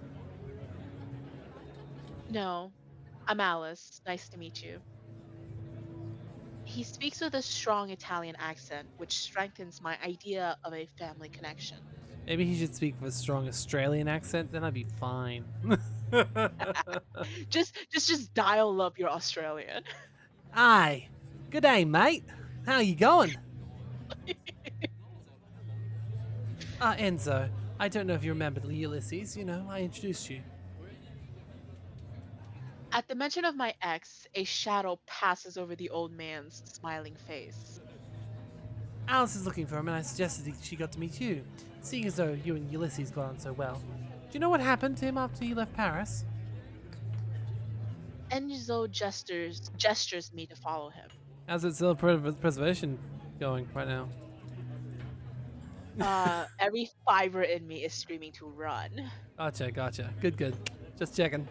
No, I'm Alice. Nice to meet you. He speaks with a strong Italian accent, which strengthens my idea of a family connection. Maybe he should speak with a strong Australian accent, then I'd be fine. Just dial up your Australian. Aye. Good day, mate. How you going? Enzo. I don't know if you remember Ulysses. You know, I introduced you. At the mention of my ex, a shadow passes over the old man's smiling face. Alice is looking for him, and I suggested she got to meet you, seeing as though you and Ulysses got on so well. Do you know what happened to him after he left Paris? Enzo gestures me to follow him. How's it still preservation going right now? Every fiber in me is screaming to run. Gotcha. Good. Just checking.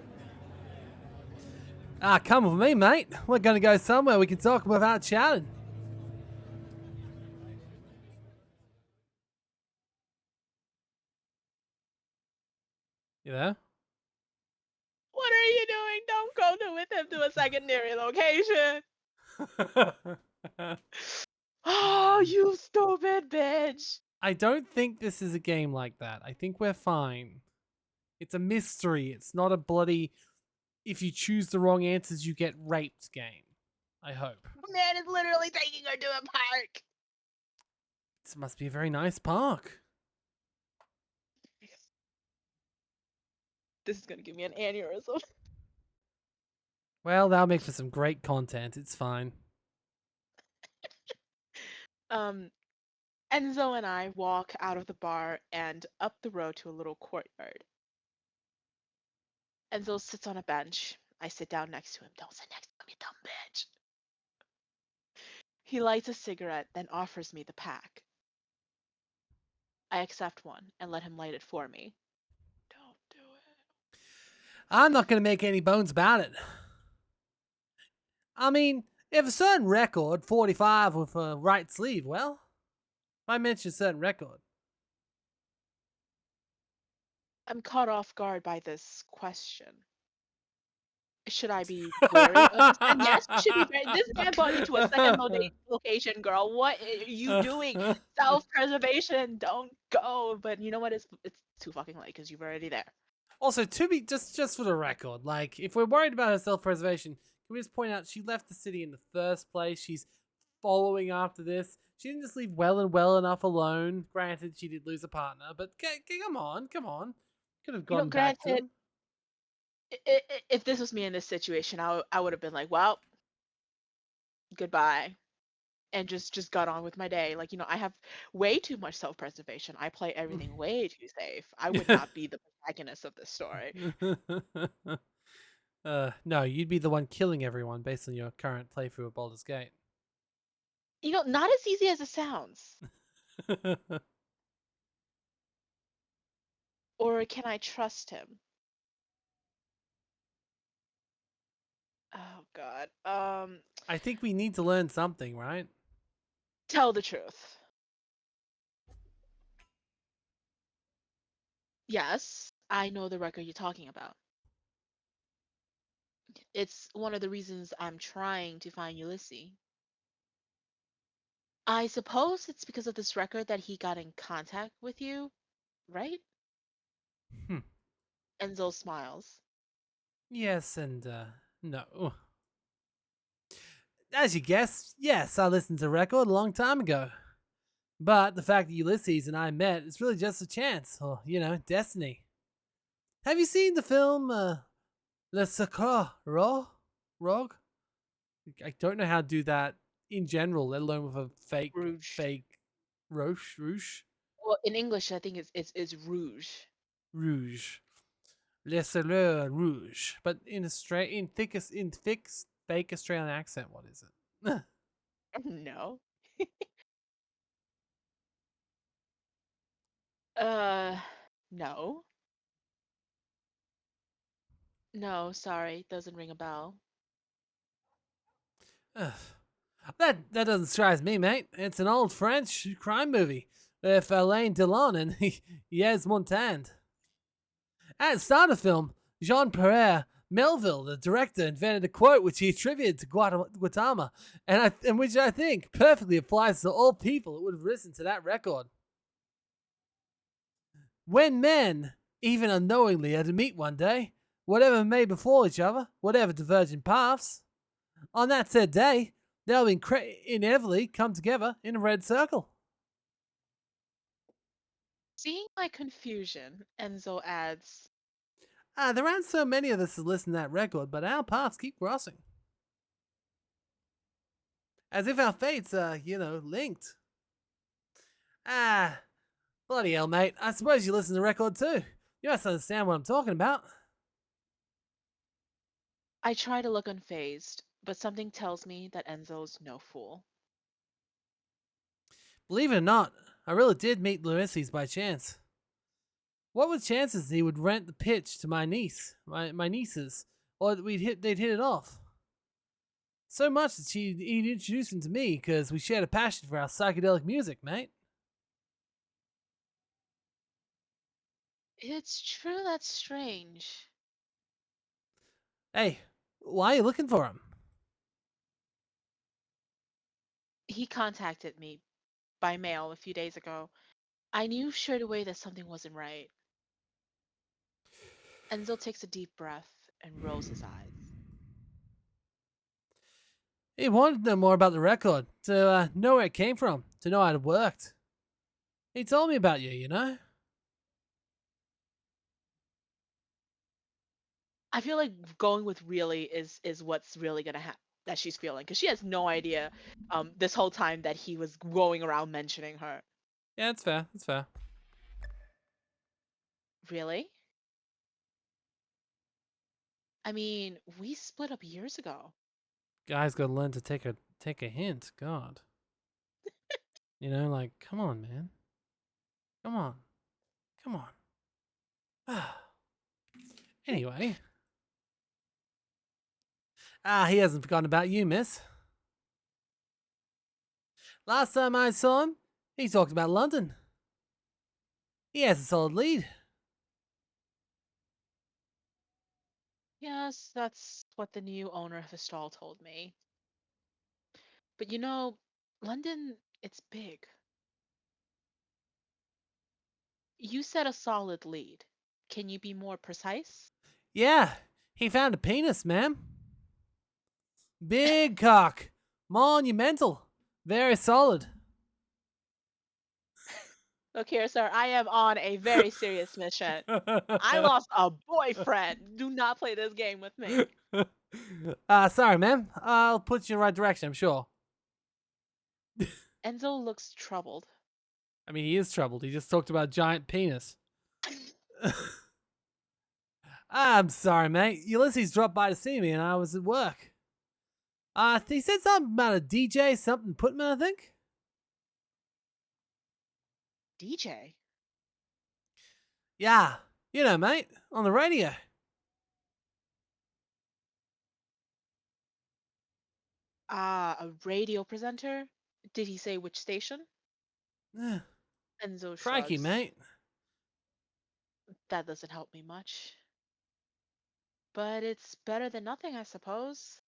Come with me, mate. We're gonna go somewhere we can talk without shouting. You there? What are you doing? Don't go with him to a secondary location. Oh, you stupid bitch. I don't think this is a game like that. I think we're fine. It's a mystery. It's not a bloody if you choose the wrong answers you get raped game. I hope. Man is literally taking her to a park. This must be a very nice park. This is gonna give me an aneurysm. Well, that'll make for some great content. It's fine. Enzo and I walk out of the bar and up the road to a little courtyard. Enzo sits on a bench. I sit down next to him. Don't sit next to me, dumb bitch. He lights a cigarette, then offers me the pack. I accept one and let him light it for me. Don't do it. I'm not going to make any bones about it. I mean, if a certain record, 45 with a right sleeve, well, I mentioned a certain record. I'm caught off guard by this question. Should I be wary of this? And yes, you should be wary. This man brought you to a second location, girl. What are you doing? Self-preservation. Don't go. But you know what? It's too fucking late because you're already there. Also, to be just for the record, like if we're worried about her self-preservation, can we just point out she left the city in the first place? She's following after this. She didn't just leave well enough alone. Granted, she did lose a partner, but come on. Could have gone back to him. If this was me in this situation, I would have been like, well, goodbye, and just got on with my day. Like, I have way too much self-preservation. I play everything way too safe. I would not be the protagonist of this story. No, you'd be the one killing everyone based on your current playthrough of Baldur's Gate. Not as easy as it sounds. Or can I trust him? Oh God. I think we need to learn something, right? Tell the truth. Yes, I know the record you're talking about. It's one of the reasons I'm trying to find Ulysses. I suppose it's because of this record that he got in contact with you, right? Enzo smiles. Yes and no. As you guessed, yes, I listened to the record a long time ago. But the fact that Ulysses and I met is really just a chance, or, destiny. Have you seen the film, Le Sacre Rogue? I don't know how to do that in general, let alone with a fake Rouge. Well, in English, I think it's Rouge. Rouge. Le Sacre Rouge. But in thick fake Australian accent, what is it? No. No. No, sorry, doesn't ring a bell. That doesn't surprise me, mate. It's an old French crime movie with Alain Delon and Yes Montand. At the start of the film, Jean Pierre Melville, the director, invented a quote which he attributed to Gautama, and which I think perfectly applies to all people that would have listened to that record. When men, even unknowingly, are to meet one day, whatever may befall each other, whatever divergent paths, on that said day, they'll inevitably come together in a red circle. Seeing my confusion, Enzo adds, There aren't so many of us to listen to that record, but our paths keep crossing. As if our fates are, linked. Ah, bloody hell, mate. I suppose you listen to the record too. You must understand what I'm talking about. I try to look unfazed, but something tells me that Enzo's no fool. Believe it or not, I really did meet Ulysses by chance. What were the chances he would rent the pitch to my nieces, or that they'd hit it off? So much that he'd introduced him to me because we shared a passion for our psychedelic music, mate. It's true that's strange. Hey, why are you looking for him? He contacted me by mail a few days ago. I knew straight away that something wasn't right. Enzo takes a deep breath and rolls his eyes. He wanted to know more about the record, to know where it came from, to know how it worked. He told me about you, you know? I feel like going with really is what's really gonna happen that she's feeling because she has no idea this whole time that he was going around mentioning her. Yeah, that's fair. That's fair. Really? I mean, we split up years ago. Guys gotta learn to take a hint. God. Like, come on, man. Come on. Come on. Anyway. He hasn't forgotten about you, miss. Last time I saw him, he talked about London. He has a solid lead. Yes, that's what the new owner of the stall told me. But London, it's big. You said a solid lead. Can you be more precise? Yeah, he found a penis, ma'am. Big cock. Monumental. Very solid. Look here, sir, I am on a very serious mission. I lost a boyfriend. Do not play this game with me. Sorry, ma'am. I'll put you in the right direction, I'm sure. Enzo looks troubled. I mean, he is troubled. He just talked about giant penis. I'm sorry, mate. Ulysses dropped by to see me and I was at work. He said something about a DJ, something Putman, I think? DJ? Yeah. Mate. On the radio. A radio presenter? Did he say which station? Enzo Crikey, shrugs. mate. That doesn't help me much. But it's better than nothing, I suppose.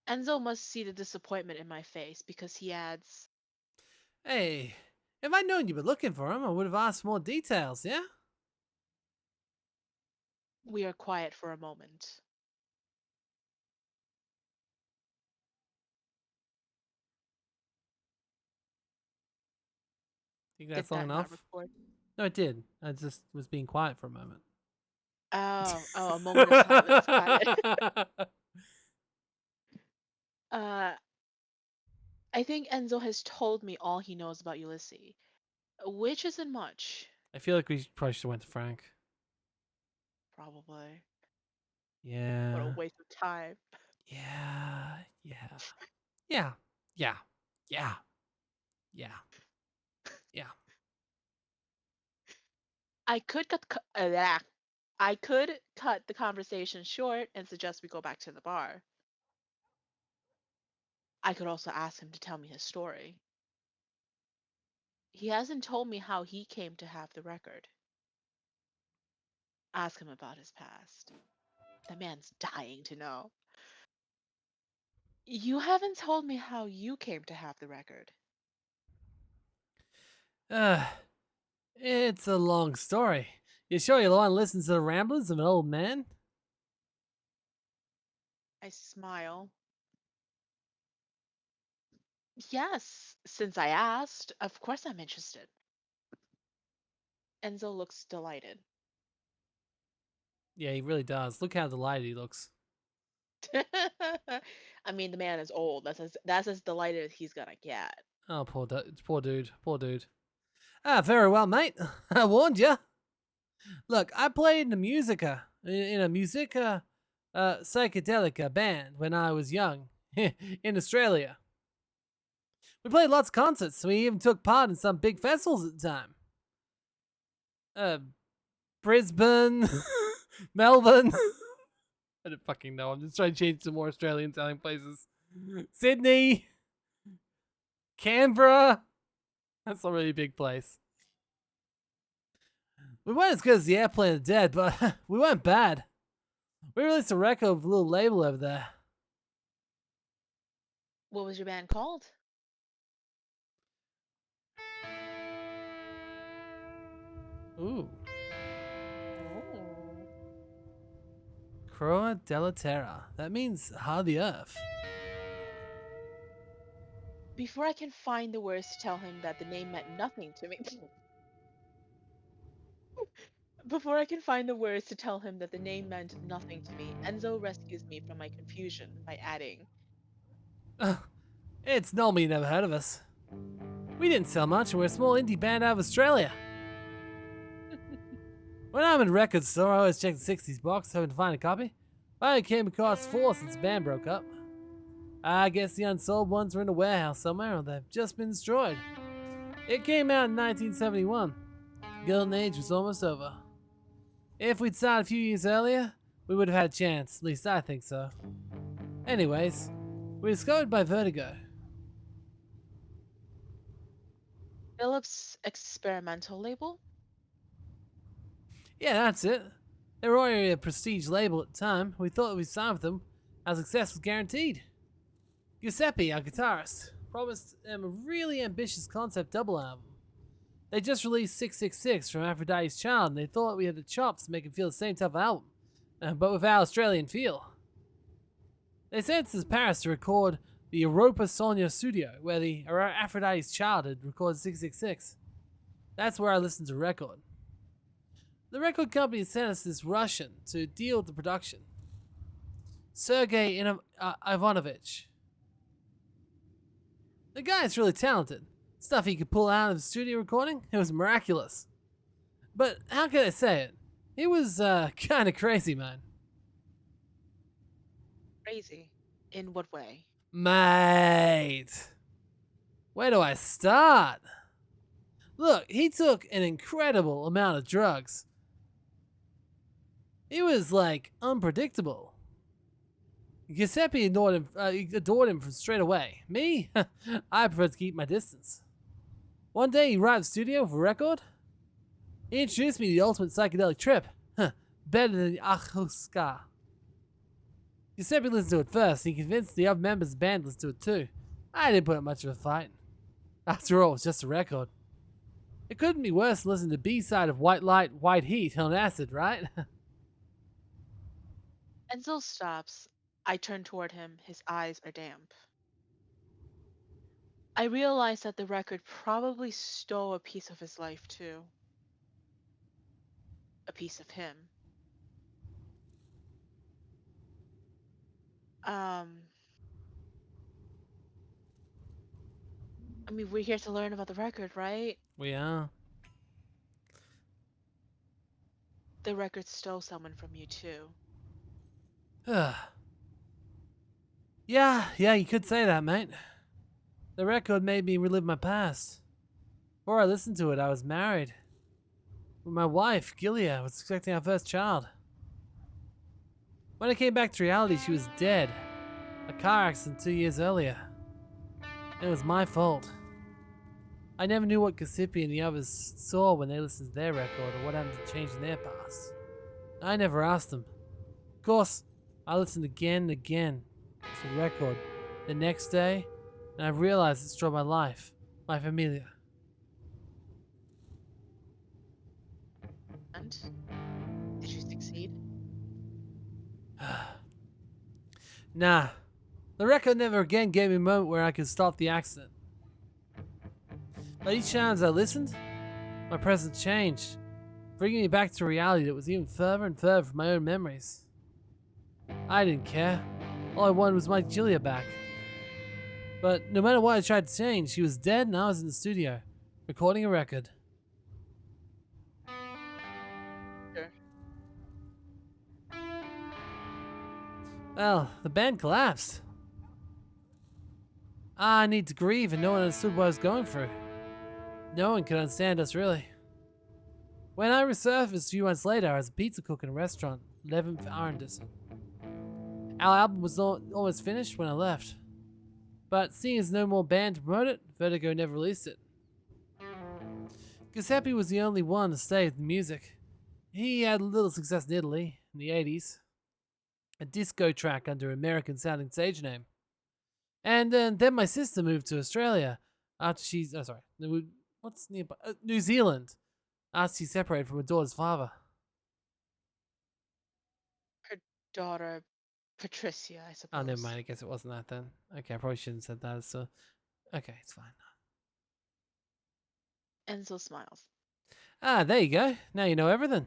Enzo must see the disappointment in my face because he adds, Hey, if I'd known you were looking for him, I would have asked more details, yeah? we are quiet for a moment. Think Did that's long that not enough? record? No, it did. I just was being quiet for a moment. Oh, a moment of silence. Got it. Uh, I think Enzo has told me all he knows about Ulysses, which isn't much, I feel like we probably should have went to Frank. probably. What a Yeah. waste of time. Yeah. Yeah. Yeah. Yeah. Yeah. Yeah. Yeah. I could I could cut the conversation short and suggest we go back to the bar. I could also ask him to tell me his story. He hasn't told me how he came to have the record. Ask him about his past. The man's dying to know. You haven't told me how you came to have the record. Uh, it's a long story. You sure you want to listen to the ramblings of an old man? I smile. Yes, since I asked, of course I'm interested. Enzo looks delighted. Yeah, he really does. Look how delighted he looks. I mean, the man is old. That's as delighted as he's gonna get. Oh, poor dude, poor dude. Ah, very well, mate. I warned you. Look, I played in a musica psychedelica band when I was young in Australia. We played lots of concerts. We even took part in some big festivals at the time. Uh, Brisbane, Melbourne. I don't fucking know. I'm just trying to change to more Australian sounding places. Sydney, Canberra. That's a really big place. We weren't as good as the Airplane of the Dead, but we weren't bad. We released a record with a little label over there. What was your band called? Ooh. Oh. Croa della Terra. That means Heart of the Earth. Before I can find the words to tell him that the name meant nothing to me. Before I can find the words to tell him that the name meant nothing to me, Enzo rescues me from my confusion by adding, It's normal you never heard of us. We didn't sell much, and we're a small indie band out of Australia. When I'm in a record store, I always check the 60s box, hoping to find a copy. I came across 4 since the band broke up. I guess the unsold ones are in a warehouse somewhere, or they've just been destroyed. It came out in 1971. The Golden Age was almost over. If we'd started a few years earlier, we would have had a chance. At least I think so. Anyways, we were discovered by Vertigo. Philip's experimental label? Yeah, that's it. They were already a prestige label at the time. We thought we'd sign with them. Our success was guaranteed. Giuseppe, our guitarist, promised them a really ambitious concept double album. They just released 666 from Aphrodite's Child, and they thought we had the chops to make it feel the same type of album, but with our Australian feel. They sent us to Paris to record the Europa Sonia studio, where the Aphrodite's Child had recorded 666. That's where I listened to the record. The record company sent us this Russian to deal with the production. Sergei Ivanovich. The guy's really talented. Stuff he could pull out of the studio recording, it was miraculous. But how can I say it? It was kind of crazy, man. Crazy. In what way? Mate. Where do I start? Look, he took an incredible amount of drugs. It was like unpredictable. Giuseppe adored him from straight away. Me? I prefer to keep my distance. One day he arrived at the studio with a record. He introduced me to the ultimate psychedelic trip. Better than the Ahuska. Giuseppe listened to it first, and he convinced the other members of the band to listen to it too. I didn't put up much of a fight. After all, it was just a record. It couldn't be worse than listening to the B-side of White Light, White Heat on acid, right? Enzo stops. I turn toward him. His eyes are damp. I realize that the record probably stole a piece of his life too. A piece of him. Um, I mean, we're here to learn about the record, right? We are. The record stole someone from you too. Yeah, you could say that, mate. The record made me relive my past. Before I listened to it, I was married. With my wife, Gilia, was expecting our first child. When I came back to reality, she was dead. A car accident 2 years earlier. It was my fault. I never knew what Giuseppe and the others saw when they listened to their record or what happened to change in their past. I never asked them. course, I listened again and again to the record the next day, and I realized it destroyed my life, my familia. And did you succeed? Nah, the record never again gave me a moment where I could stop the accident. But each time as I listened, my presence changed, bringing me back to a reality that was even further and further from my own memories. I didn't care. All I wanted was my Julia back. But no matter what I tried to change, she was dead and I was in the studio, recording a record. Sure. Well, the band collapsed. I need to grieve and no one understood what I was going through. No one could understand us really. When I resurfaced a few months later, I was a pizza cook in a restaurant, 11th Arendison. Our album was almost finished when I left. But seeing as no more band to promote it, Vertigo never released it. Giuseppe was the only one to stay with the music. He had little success in Italy in the 80s, a disco track under an American sounding stage name. And then my sister moved to Australia after she's, what's nearby? New Zealand, after she separated from her daughter's father. Her daughter, Patricia, I Oh, never suppose. mind. I guess it wasn't that then. Okay, I probably shouldn't have said that. So, okay, it's fine. Enzo smiles. Ah, there you go. Now you know everything.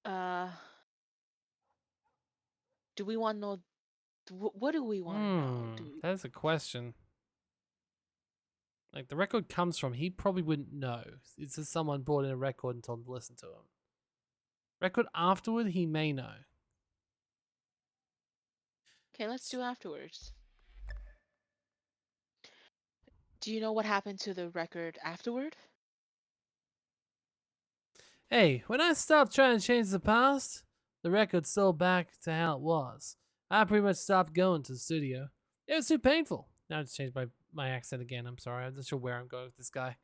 Uh, do we want to know? What do we want to know? Do we? That's a question. Like the record comes from, he probably wouldn't know. It's just someone brought in a record and told him to listen to him. Record afterward, he may know. Okay, let's do afterwards. Do you know what happened to the record afterward? Hey, when I stopped trying to change the past, the record's still back to how it was. I pretty much stopped going to the studio. It was too painful. Now I just changed my accent again. I'm sorry. I'm not sure where I'm going with this guy.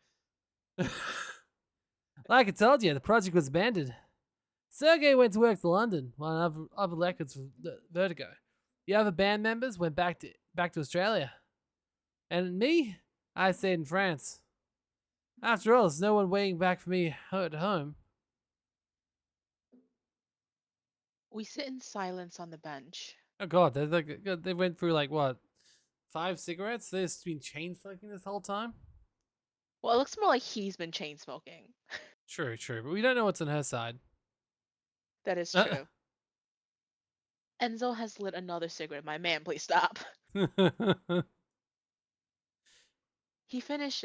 Like I told you, the project was abandoned. Sergey went to work to London, while other records for Vertigo. The other band members went back to Australia. And me, I stayed in France. After all, there's no one waiting back for me at home. We sit in silence on the bench. Oh god, they went through like what, 5 cigarettes? They've been chain smoking this whole time. Well, it looks more like he's been chain smoking. True, but we don't know what's on her side. That is true. Enzo has lit another cigarette. My man, please stop. He finishes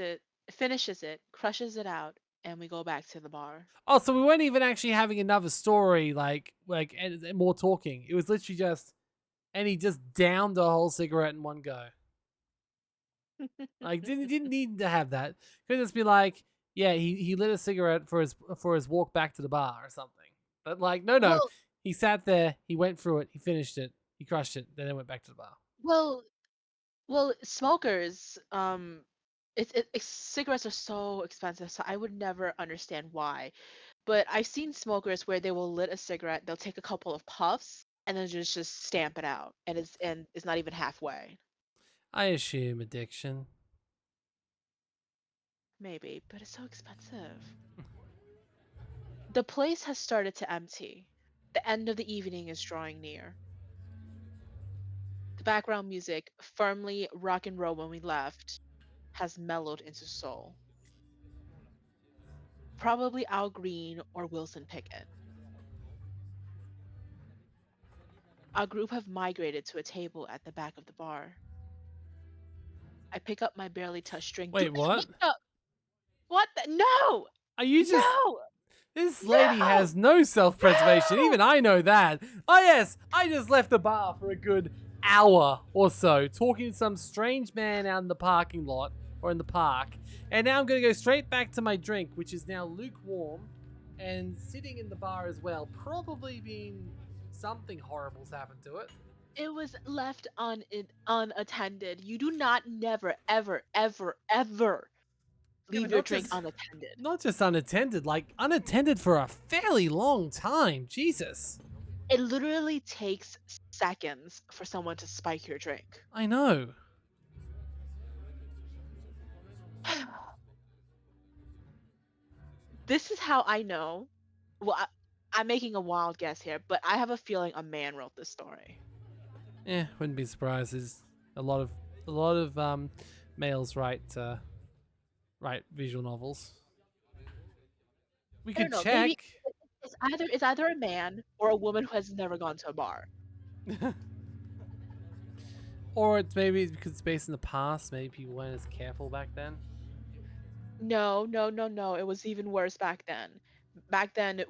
it, crushes it out, and we go back to the bar. Oh, so we weren't even actually having another story, and more talking. It was literally just, and he just downed a whole cigarette in one go. Like didn't need to have that. Could just be like, yeah, he lit a cigarette for his walk back to the bar or something. But like, no, Well, he sat there, he went through it, he finished it, he crushed it, then he went back to the bar. well, smokers, cigarettes are so expensive, so I would never understand why. But I've seen smokers where they will lit a cigarette, they'll take a couple of puffs, and then just stamp it out, and it's not even halfway. I assume addiction. Maybe, but it's so expensive. The place has started to empty. The end of the evening is drawing near. The background music, firmly rock and roll when we left, has mellowed into soul. Probably Al Green or Wilson Pickett. Our group have migrated to a table at the back of the bar. I pick up my barely touched drink. Wait, what? What the? What the? No! Are you just No! This lady No! has no self-preservation. No! Even I know that. Oh yes, I just left the bar for a good hour or so, talking to some strange man out in the parking lot or in the park, and now I'm gonna go straight back to my drink, which is now lukewarm, and sitting in the bar as well. Probably been something horrible's happened to it. It was left unattended. You do not never, ever, ever, ever Yeah, but leave your drink unattended. not just unattended, like unattended for a fairly long time. Jesus. It literally takes seconds for someone to spike your drink. I know. This is how I know. Well, I'm making a wild guess here, but I have a feeling a man wrote this story. Wouldn't be surprised. There's a lot of males write visual novels. We I don't could know. Maybe check. it's either a man or a woman who has never gone to a bar. Or it's maybe because it's based in the past. Maybe people weren't as careful back then. No, no, no, no. It was even worse back then. Back then,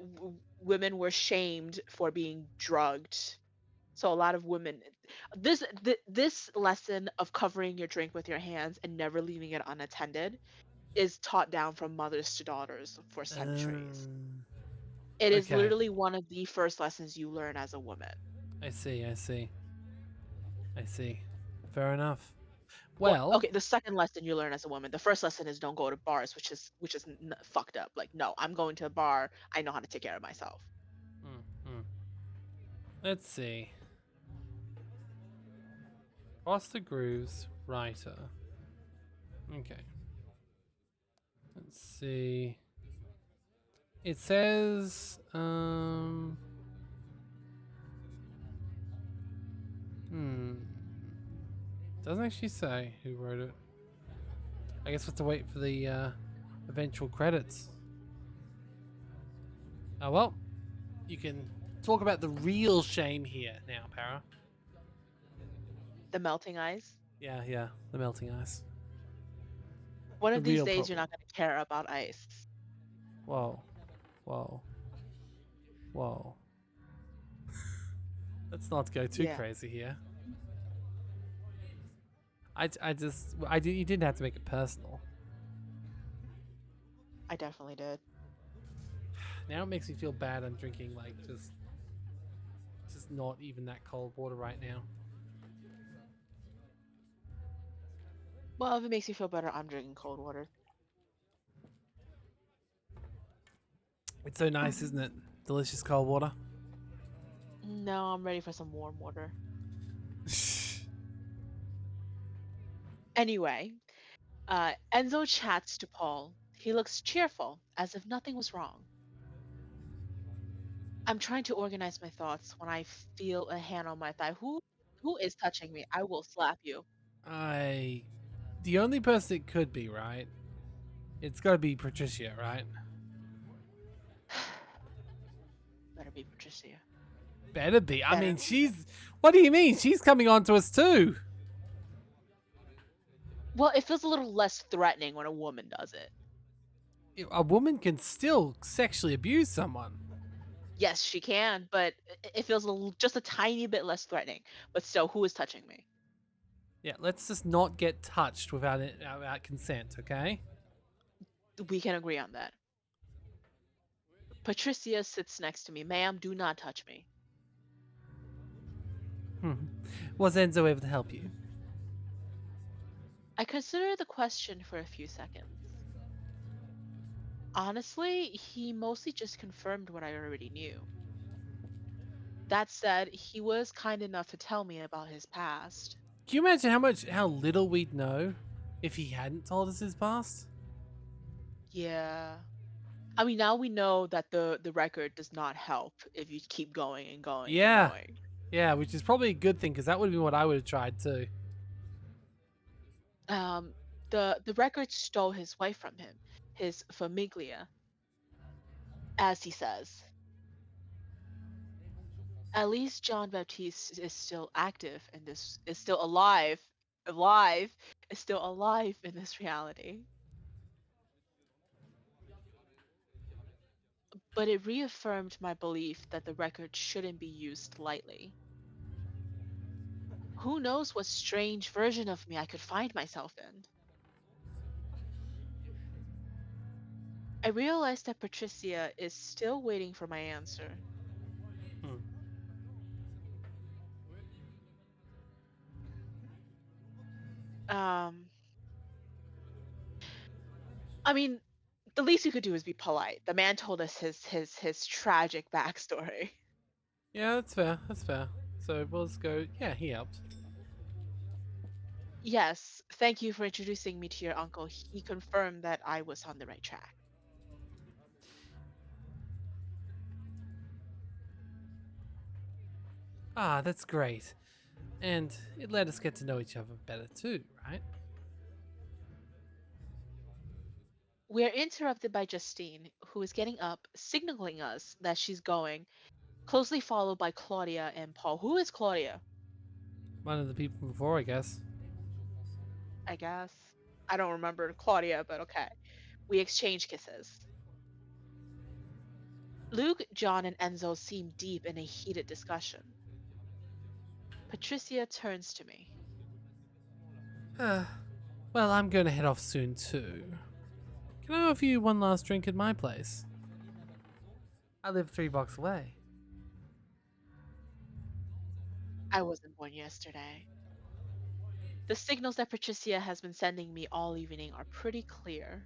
women were shamed for being drugged. So a lot of women, this lesson of covering your drink with your hands and never leaving it unattended is taught down from mothers to daughters for centuries. It is Okay. literally one of the first lessons you learn as a woman. I see. I see. I see. Fair enough. Well, Well. okay, the second lesson you learn as a woman. The first lesson is don't go to bars, which is fucked up. Like, no, I'm going to a bar. I know how to take care of myself. Mm. Let's see. Cross the Grooves writer. Okay. Let's see. It says doesn't actually say who wrote it. I guess we have to wait for the eventual credits. Oh well. You can talk about the real shame here now, Para. The melting ice. Yeah, the melting ice. One The of these real days, you're problem. not going to care about ice. Whoa. Whoa. Whoa. Let's not go too Yeah, crazy here. You didn't have to make it personal. I definitely did. Now it makes me feel bad. I'm drinking like just not even that cold water right now. Well, if it makes you feel better, I'm drinking cold water. It's so nice, isn't it? Delicious cold water. No, I'm ready for some warm water. Anyway, Enzo chats to Paul. He looks cheerful, as if nothing was wrong. I'm trying to organize my thoughts when I feel a hand on my thigh. Who is touching me? I will slap you. The only person it could be, right? It's got to be Patricia, right? Better be Patricia. Better be. I Better mean, be. What do you mean? She's coming on to us too. Well, it feels a little less threatening when a woman does it. A woman can still sexually abuse someone. Yes, she can, but it feels just a tiny bit less threatening. But still, who is touching me? Yeah, let's just not get touched without consent, okay? We can agree on that. Patricia sits next to me. Ma'am, do not touch me. Was Enzo able to help you? I consider the question for a few seconds. Honestly, he mostly just confirmed what I already knew. That said, he was kind enough to tell me about his past. Can you imagine how little we'd know if he hadn't told us his past? Yeah. I mean, now we know that the record does not help if you keep going and going and Yeah, going. yeah, which is probably a good thing because that would have been what I would have tried too. Um, the record stole his wife from him, his famiglia, as he says. At least John Baptiste is still active and this is still alive, is still alive in this reality. But it reaffirmed my belief that the record shouldn't be used lightly. Who knows what strange version of me I could find myself in? I realized that Patricia is still waiting for my answer. Hmm. Um, I mean, the least you could do is be polite. The man told us his tragic backstory. Yeah, that's fair. That's fair. So we'll just go. Yeah, he helped. Yes, thank you for introducing me to your uncle. He confirmed that I was on the right track. Ah, that's great. And it let us get to know each other better too, right? We're interrupted by Justine, who is getting up, signaling us that she's going, closely followed by Claudia and Paul. Who is Claudia? One of the people before, I guess. I guess. I don't remember Claudia, but okay. We exchange kisses. Luke, John, and Enzo seem deep in a heated discussion. Patricia turns to me. Well, I'm going to head off soon too. Can I offer you one last drink at my place? I live 3 blocks away. I wasn't born yesterday. The signals that Patricia has been sending me all evening are pretty clear.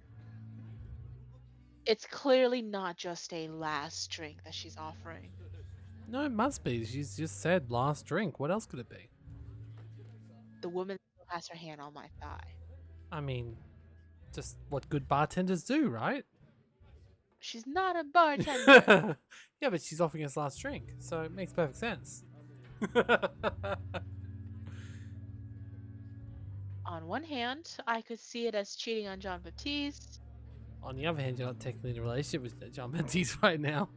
It's clearly not just a last drink that she's offering. No, it must be. She's just said last drink. What else could it be? The woman still has her hand on my thigh. I mean, just what good bartenders do, right? She's not a bartender. Yeah, but she's offering us last drink, so it makes perfect sense. On one hand, I could see it as cheating on John Baptiste. On the other hand, you're not technically in a relationship with John Mendes right now.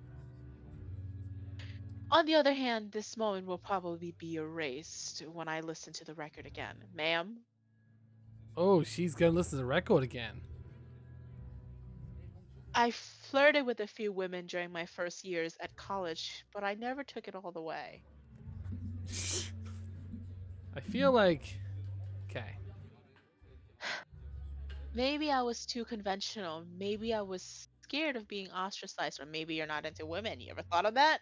On the other hand, this moment will probably be erased when I listen to the record again. Ma'am, Oh, she's gonna listen to the record again. I flirted with a few women during my first years at college, but I never took it all the way. I feel like. Okay. Maybe I was too conventional. Maybe I was scared of being ostracized, or maybe you're not into women. You ever thought of that?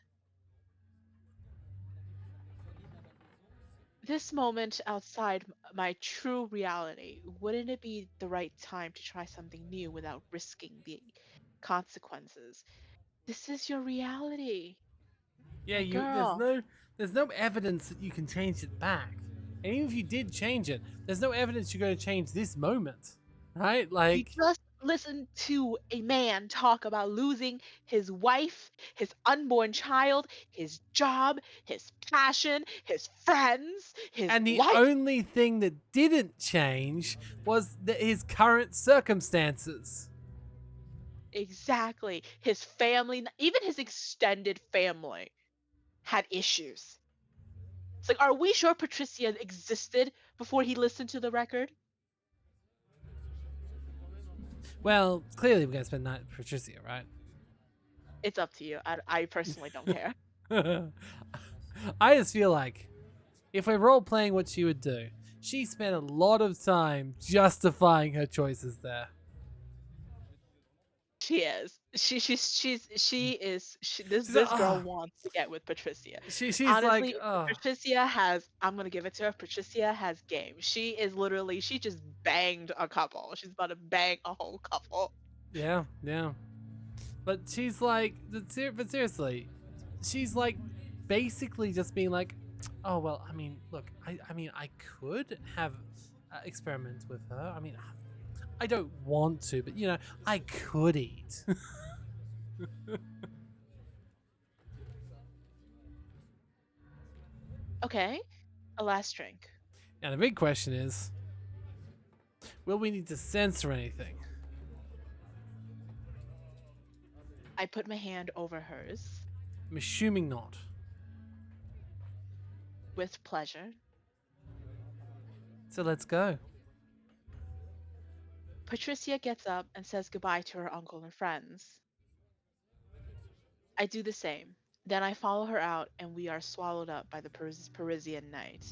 This moment outside my true reality, wouldn't it be the right time to try something new without risking the consequences? This is your reality, Yeah, my you. There's girl. no. There's no evidence that you can change it back. And even if you did change it, there's no evidence you're going to change this moment, right? You Like, just listened to a man talk about losing his wife, his unborn child, his job, his passion, his friends, his and the life. only thing that didn't change was his current circumstances. Exactly. His family, even his extended family, had issues. It's like, are we sure Patricia existed before he listened to the record? Well, clearly we're going to spend the night with Patricia, right? It's up to you. I personally don't care. I just feel like if we're role playing what she would do, she spent a lot of time justifying her choices there. She is. She is. She's like, This girl oh, wants to get with Patricia. she's like, Honestly, oh, Patricia has. I'm gonna give it to her. Patricia has game. She is literally. She just banged a couple. She's about to bang a whole couple. yeah, yeah. But she's like, but seriously, she's like basically just being like, oh well, I mean, look, I mean, I could have experiments with her. I mean, I don't want to, but you know, I could eat. Okay, a last drink. Now the big question is, will we need to censor anything? I put my hand over hers I'm assuming not. with pleasure. So let's go. Patricia gets up and says goodbye to her uncle and friends. I do the same. Then I follow her out, and we are swallowed up by the Parisian night.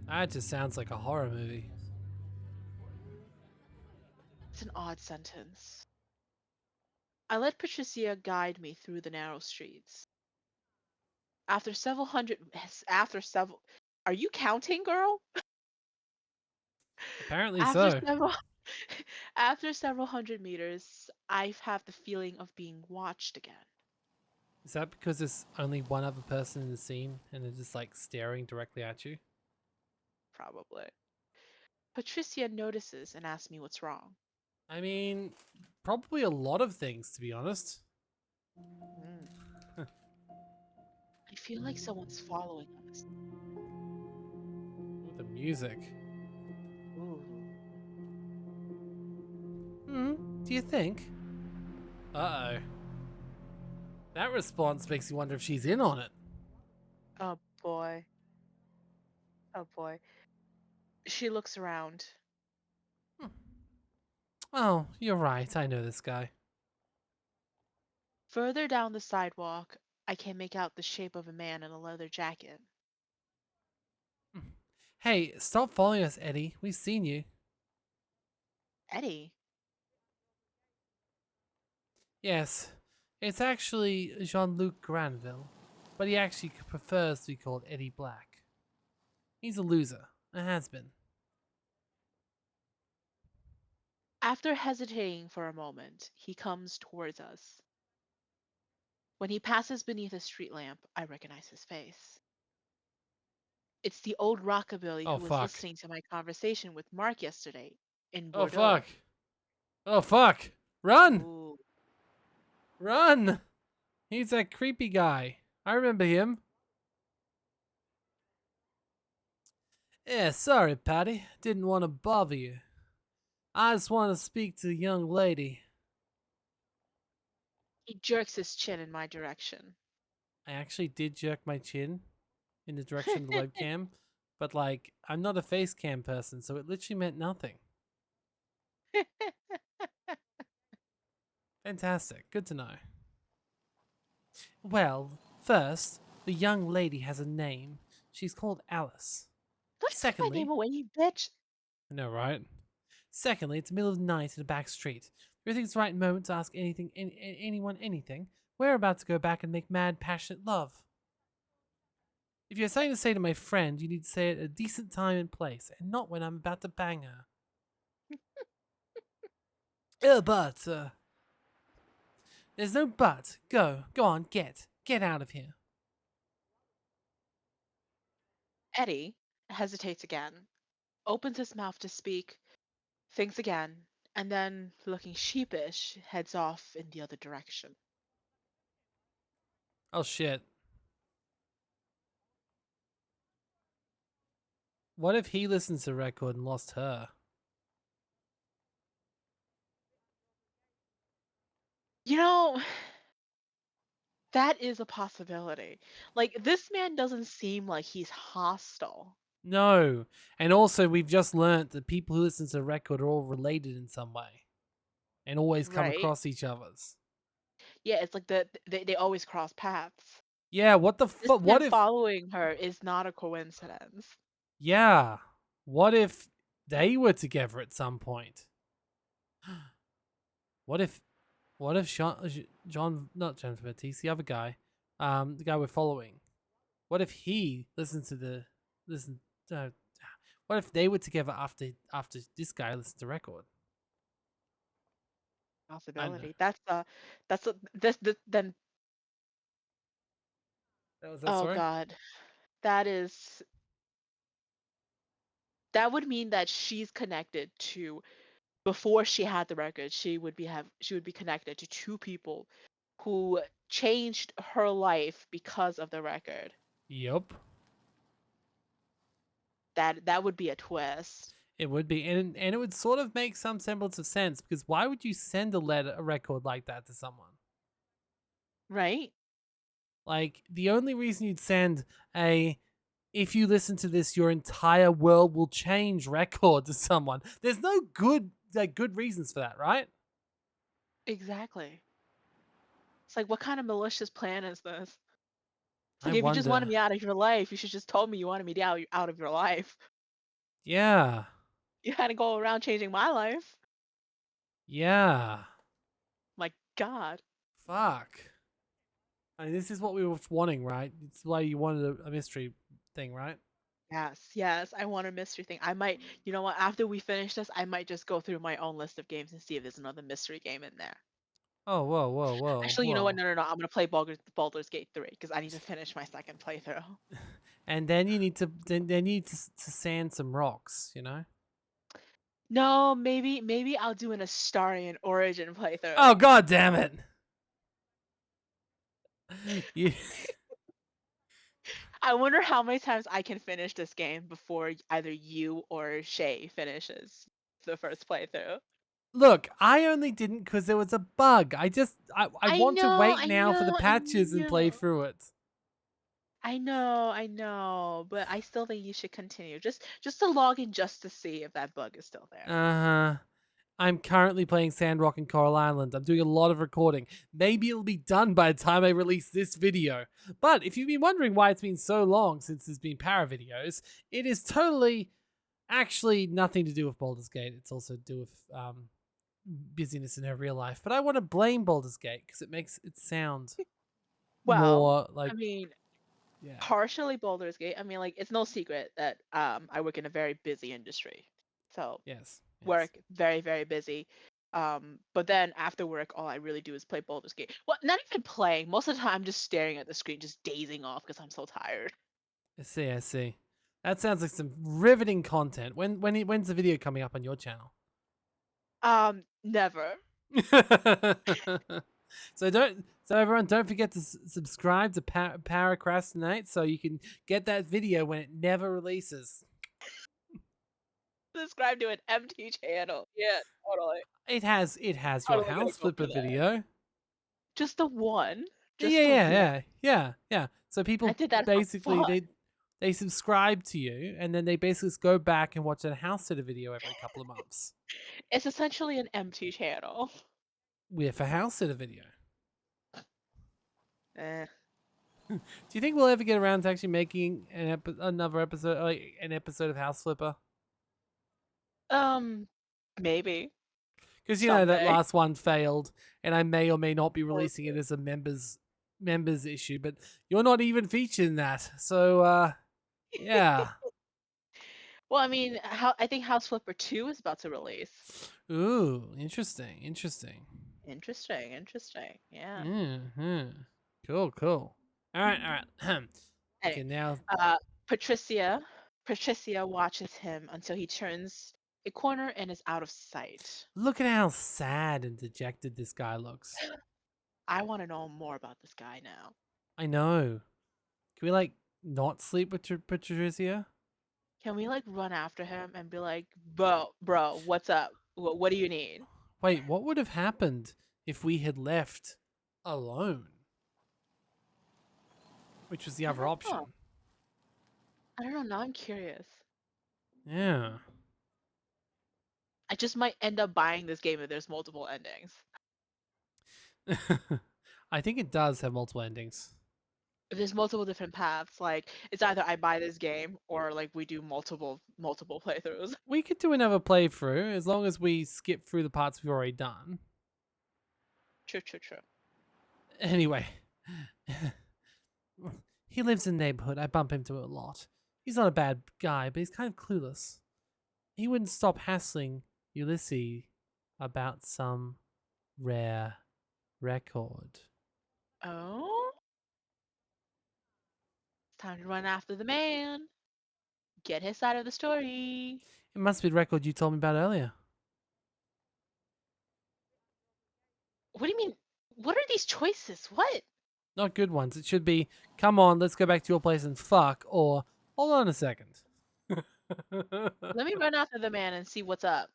That just sounds like a horror movie. It's an odd sentence. I let Patricia guide me through the narrow streets. After several hundred, after several, are you counting, girl? Apparently After so. After several hundred meters, I have the feeling of being watched again. Is that because there's only one other person in the scene and they're just like staring directly at you? Probably. Patricia notices and asks me what's wrong. I mean, probably a lot of things, to be honest. Mm. I feel like someone's following us. With the music. Ooh. Hmm, do you think? Uh oh. That response makes you wonder if she's in on it. Oh boy. Oh boy. She looks around. Hmm. Oh, you're right. I know this guy. Further down the sidewalk, I can make out the shape of a man in a leather jacket. Hmm. Hey, stop following us, Eddie. We've seen you. Eddie? Yes, it's actually Jean-Luc Granville, but he actually prefers to be called Eddie Black. He's a loser, a has-been. After hesitating for a moment, he comes towards us. When he passes beneath a street lamp, I recognize his face. It's the old rockabilly Oh who was fuck. listening to my conversation with Mark yesterday in Oh fuck. Bordeaux. Oh fuck. Run! Ooh. Run! He's that creepy guy. I remember him. Yeah, sorry, Patty. Didn't want to bother you. I just want to speak to the young lady. He jerks his chin in my direction. I actually did jerk my chin in the direction of the webcam, but like, I'm not a face cam person, so it literally meant nothing. Fantastic. Good to know. Well, first, the young lady has a name. She's called Alice. Don't take my name Secondly, away, you bitch. I know, right? Secondly, it's the middle of the night in a back street. Do you think it's the right moment to ask anyone anything? We're about to go back and make mad, passionate love. If you have something to say to my friend, you need to say it at a decent time and place, and not when I'm about to bang her. But, there's no but. Go on, get out of here. Eddie hesitates again, opens his mouth to speak, thinks again, and then, looking sheepish, heads off in the other direction. Oh shit. What if he listens to the record and lost her? You know, that is a possibility. Like, this man doesn't seem like he's hostile, No. And also, we've just learnt that people who listen to the record are all related in some way and always come right? across each other's. Yeah, it's like they always cross paths. Yeah, what the This fuck? What man if. following her is not a coincidence. Yeah. What if they were together at some point? What if. What if John. Not John Baptiste, the other guy, the guy we're following. What if he listened to the. Listen. Uh, what if they were together after this guy listened to the record? I don't know. Possibility. That's a this then. That was that Oh story? God, is that would mean that she's connected to before she had the record. She would be connected to two people who changed her life because of the record. Yup. That would be a twist, It would be, and it would sort of make some semblance of sense because why would you send a record like that to someone? right? Like the only reason you'd send a if you listen to this, your entire world will change record to someone. There's no good reasons for that, right? Exactly. It's like, what kind of malicious plan is this? It's I like, if you just wanted wonder. me out of your life, you should just told me you wanted me out of your life. Yeah, You had to go around changing my life. yeah. My God. Fuck. I mean, this is what we were wanting, right? It's why you wanted a mystery thing, right? Yes, yes, I want a mystery thing. I might, you know what, after we finish this, I might just go through my own list of games and see if there's another mystery game in there. Oh, whoa, whoa, whoa, Actually, you know what? whoa. No, no, no. I'm gonna play Baldur's Gate 3 because I need to finish my second playthrough. And then you need to then you need to sand some rocks, you know? No, maybe I'll do an Astarian Origin Oh, playthrough. god damn it. You I wonder how many times I can finish this game before either you or Shay finishes the first playthrough. Look, I only didn't because there was a bug. I I want to know, wait I now for the know, I patches and play know. through it. I know, but I still think you should continue. Just to log in just to see if that bug is still there. Uh-huh. I'm currently playing Sandrock and Coral Island. I'm doing a lot of recording. Maybe it'll be done by the time I release this video. But if you've been wondering why it's been so long since there's been para videos, it is totally actually nothing to do with Baldur's Gate. It's also to do with busyness in her real life. But I want to blame Baldur's Gate because it makes it sound Well, more I like, mean, yeah, partially Baldur's Gate. I mean, like it's no secret that I work in a very busy industry. So yes, yes. work very, very busy. But then after work, all I really do is play Baldur's Gate. Well, not even playing. Most of the time, I'm just staring at the screen, just dazing off because I'm so tired. I see, I see. That sounds like some riveting content. When's the video coming up on your channel? Never. So everyone don't forget to subscribe to Paracrastinate so you can get that video when it never releases. Subscribe to an empty channel. Yeah, totally. It has your Totally gonna house go for flipper that. video. Just the one. Yeah, Just the yeah, one. yeah, yeah, yeah. So I people did that for basically fun. they subscribe to you and then they basically just go back and watch a house sitter video every couple of months It's essentially an empty channel. with a house sitter video. Eh. Do you think we'll ever get around to actually making another episode, like an episode of House Flipper? Um, maybe Because you know that someday. last one failed, and I may or may not be Or releasing it as a members issue, but you're not even featured in that. So yeah. well, I mean, how I think House Flipper 2 is about to release. Ooh, interesting, interesting. Interesting, interesting. Yeah. Mm-hmm. Cool, cool. All right, all right. Okay, Anyway, now uh, Patricia, Patricia watches him until he turns a corner and is out of sight. look at how sad and dejected this guy looks. I want to know more about this guy now. I know. Can we like not sleep with Patricia? Can we like run after him and be like, bro, what's up? What do you need? Wait, what would have happened if we had left alone? Which was the I other don't know. option. I don't know. Now I'm curious. Yeah. I just might end up buying this game if there's multiple endings. I think it does have multiple endings. If there's multiple different paths, like it's either I buy this game or like we do multiple playthroughs. We could do another playthrough as long as we skip through the parts we've already done. True, true, true. Anyway, he lives in the neighborhood. I bump into a lot. He's not a bad guy, but he's kind of clueless. He wouldn't stop hassling Ulysses about some rare record. Oh, it's time to run after the man. Get his side of the story. It must be the record you told me about earlier. What do you mean? What are these choices? What? Not good ones. It should be, come on, let's go back to your place and fuck, or hold on a second. Let me run after the man and see what's up.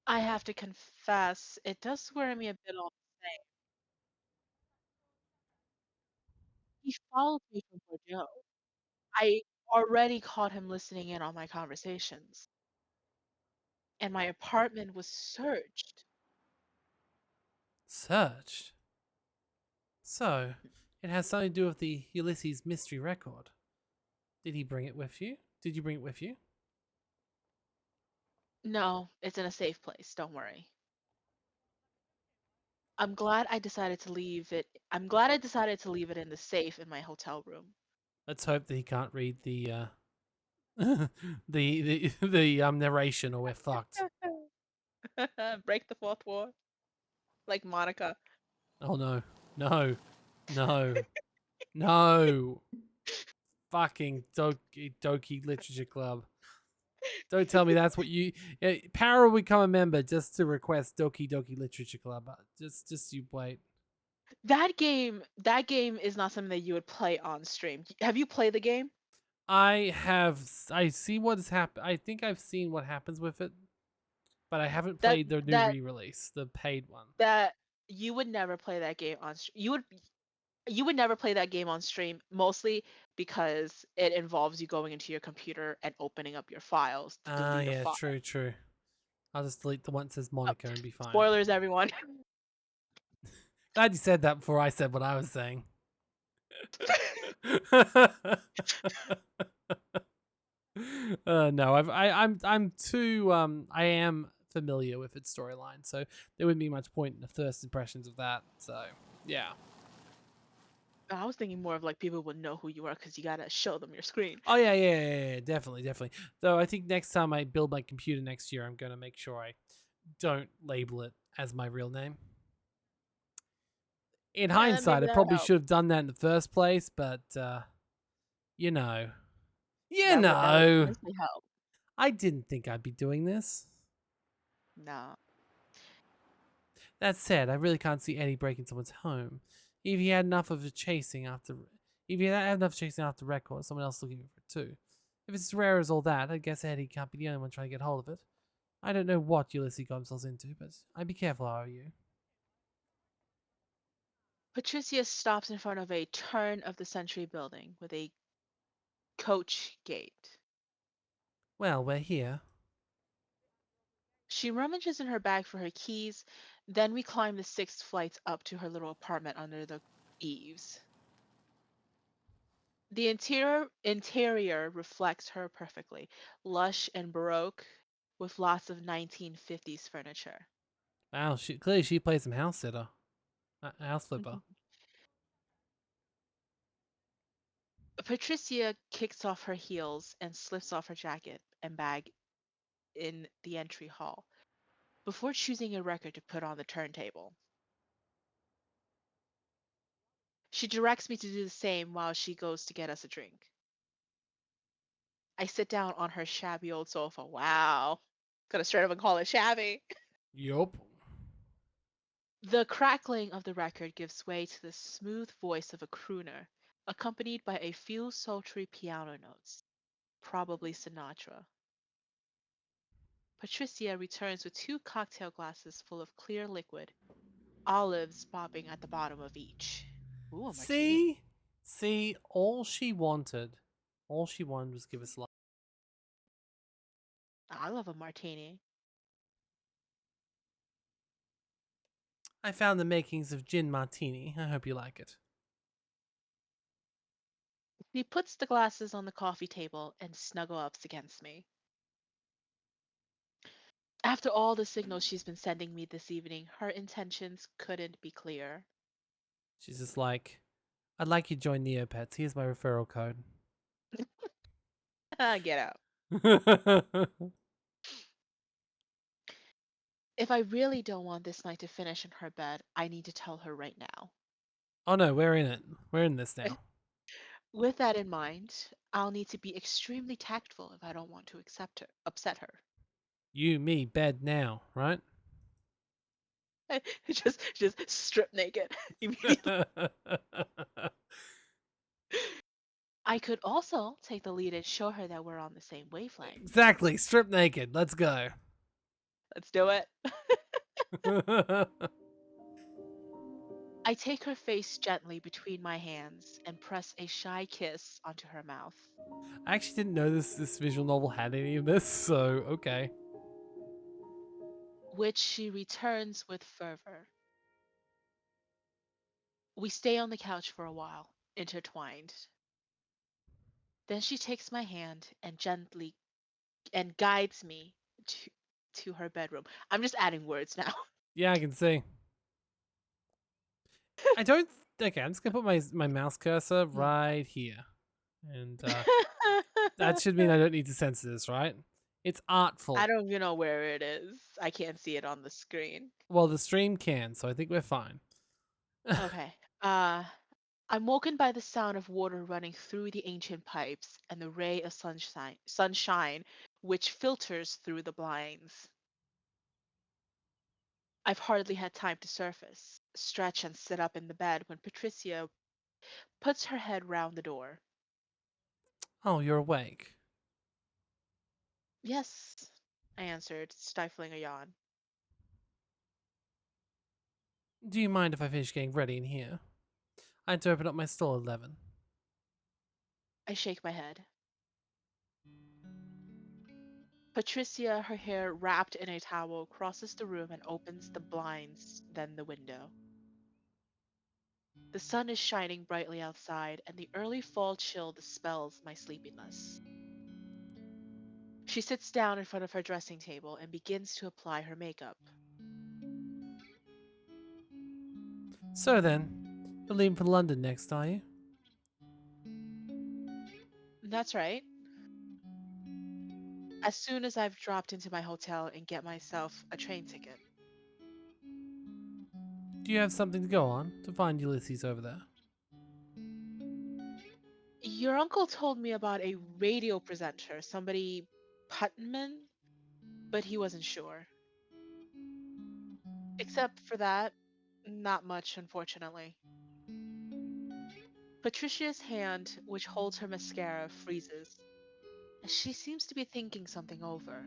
I have to confess, it does swear me a bit off. He followed me from Bordeaux. I already caught him listening in on my conversations, and my apartment was searched. Searched? So, it has something to do with the Ulysses mystery record. Did he bring it with you? Did you bring it with you? No, it's in a safe place. Don't worry. I'm glad I decided to leave it in the safe in my hotel room. Let's hope that he can't read the the narration, or we're fucked. Break the fourth wall, like Monica. Oh no, no, no, no! Fucking Doki Literature Club. Don't tell me that's what you. Para will become a member just to request Doki Doki Literature Club. Just you wait. That game is not something that you would play on stream. Have you played the game? I have. I see what has happened. I think I've seen what happens with it, but I haven't That played the new that re-release, the paid one. that you would never play that game on you would never play that game on stream, mostly because it involves you going into your computer and opening up your files to Ah, delete a yeah, file. true, true. I'll just delete the one that says Oh, Monica and be fine. spoilers, everyone. Glad you said that before I said what I was saying. No, I'm too I am familiar with its storyline, so there wouldn't be much point in the first impressions of that. So yeah. I was thinking more of like people would know who you are because you gotta show them your screen. Oh yeah, definitely, definitely. Though I think next time I build my computer next year, I'm gonna make sure I don't label it as my real name. In hindsight, Maybe I that'll probably help. should have done that in the first place, but you know, you That would know, immensely help. I didn't think I'd be doing this. No. That said, I really can't see Eddie breaking someone's home. If he had enough of a chasing after, if he had enough chasing after records, someone else looking for it too. If it's as rare as all that, I guess Eddie can't be the only one trying to get hold of it. I don't know what Ulysses got themselves into, but I'd be careful how are you. Patricia stops in front of a turn of the century building with a coach gate. Well, we're here. She rummages in her bag for her keys, then we climb the 6 flights up to her little apartment under the eaves. The interior reflects her perfectly, lush and baroque, with lots of 1950s furniture. Wow, clearly she plays some house sitter, house flipper. Patricia kicks off her heels and slips off her jacket and bag in the entry hall before choosing a record to put on the turntable. She directs me to do the same while she goes to get us a drink. I sit down on her shabby old sofa. Wow. Gotta straight up and call it shabby. Yup. The crackling of the record gives way to the smooth voice of a crooner, accompanied by a few sultry piano notes, probably Sinatra. Patricia returns with 2 cocktail glasses full of clear liquid, olives popping at the bottom of each. Ooh, a martini. See, all she wanted was give us love. I love a martini. I found the makings of gin martini. I hope you like it. She puts the glasses on the coffee table and snuggle ups against me. After all the signals she's been sending me this evening, her intentions couldn't be clearer. She's just like, I'd like you to join Neopets. Here's my referral code. Get out. If I really don't want this night to finish in her bed, I need to tell her right now. Oh no, we're in it. We're in this now. With that in mind, I'll need to be extremely tactful if I don't want to upset her. You, me, bed now, right? Just strip naked immediately. I could also take the lead and show her that we're on the same wavelength. Exactly. Strip naked. Let's go. Let's do it. I take her face gently between my hands and press a shy kiss onto her mouth, I actually didn't know this visual novel had any of this, so okay. which she returns with fervor. We stay on the couch for a while, intertwined. Then she takes my hand and gently and guides me to, to her bedroom. I'm just adding words now. Yeah, I can see. I don't. Okay, I'm just gonna put my mouse cursor right here, and that should mean I don't need to censor this, right? It's I artful. don't even know where it is. I can't see it on the screen. Well, the stream can, so I think we're fine. Okay. I'm woken by the sound of water running through the ancient pipes and the ray of sunshine which filters through the blinds. I've hardly had time to surface, stretch, and sit up in the bed when Patricia puts her head round the door. Oh, you're awake. Yes, I answered, stifling a yawn. Do you mind if I finish getting ready in here? I had to open up my store at 11. I shake my head. Patricia, her hair wrapped in a towel, crosses the room and opens the blinds, then the window. The sun is shining brightly outside, and the early fall chill dispels my sleepiness. She sits down in front of her dressing table and begins to apply her makeup. So then, you're leaving for London next, are you? That's right. As soon as I've dropped into my hotel and get myself a train ticket. Do you have something to go on to find Ulysses over there? Your uncle told me about a radio presenter, somebody Putman, but he wasn't sure. Except for that, not much, unfortunately. Patricia's hand, which holds her mascara, freezes, as she seems to be thinking something over.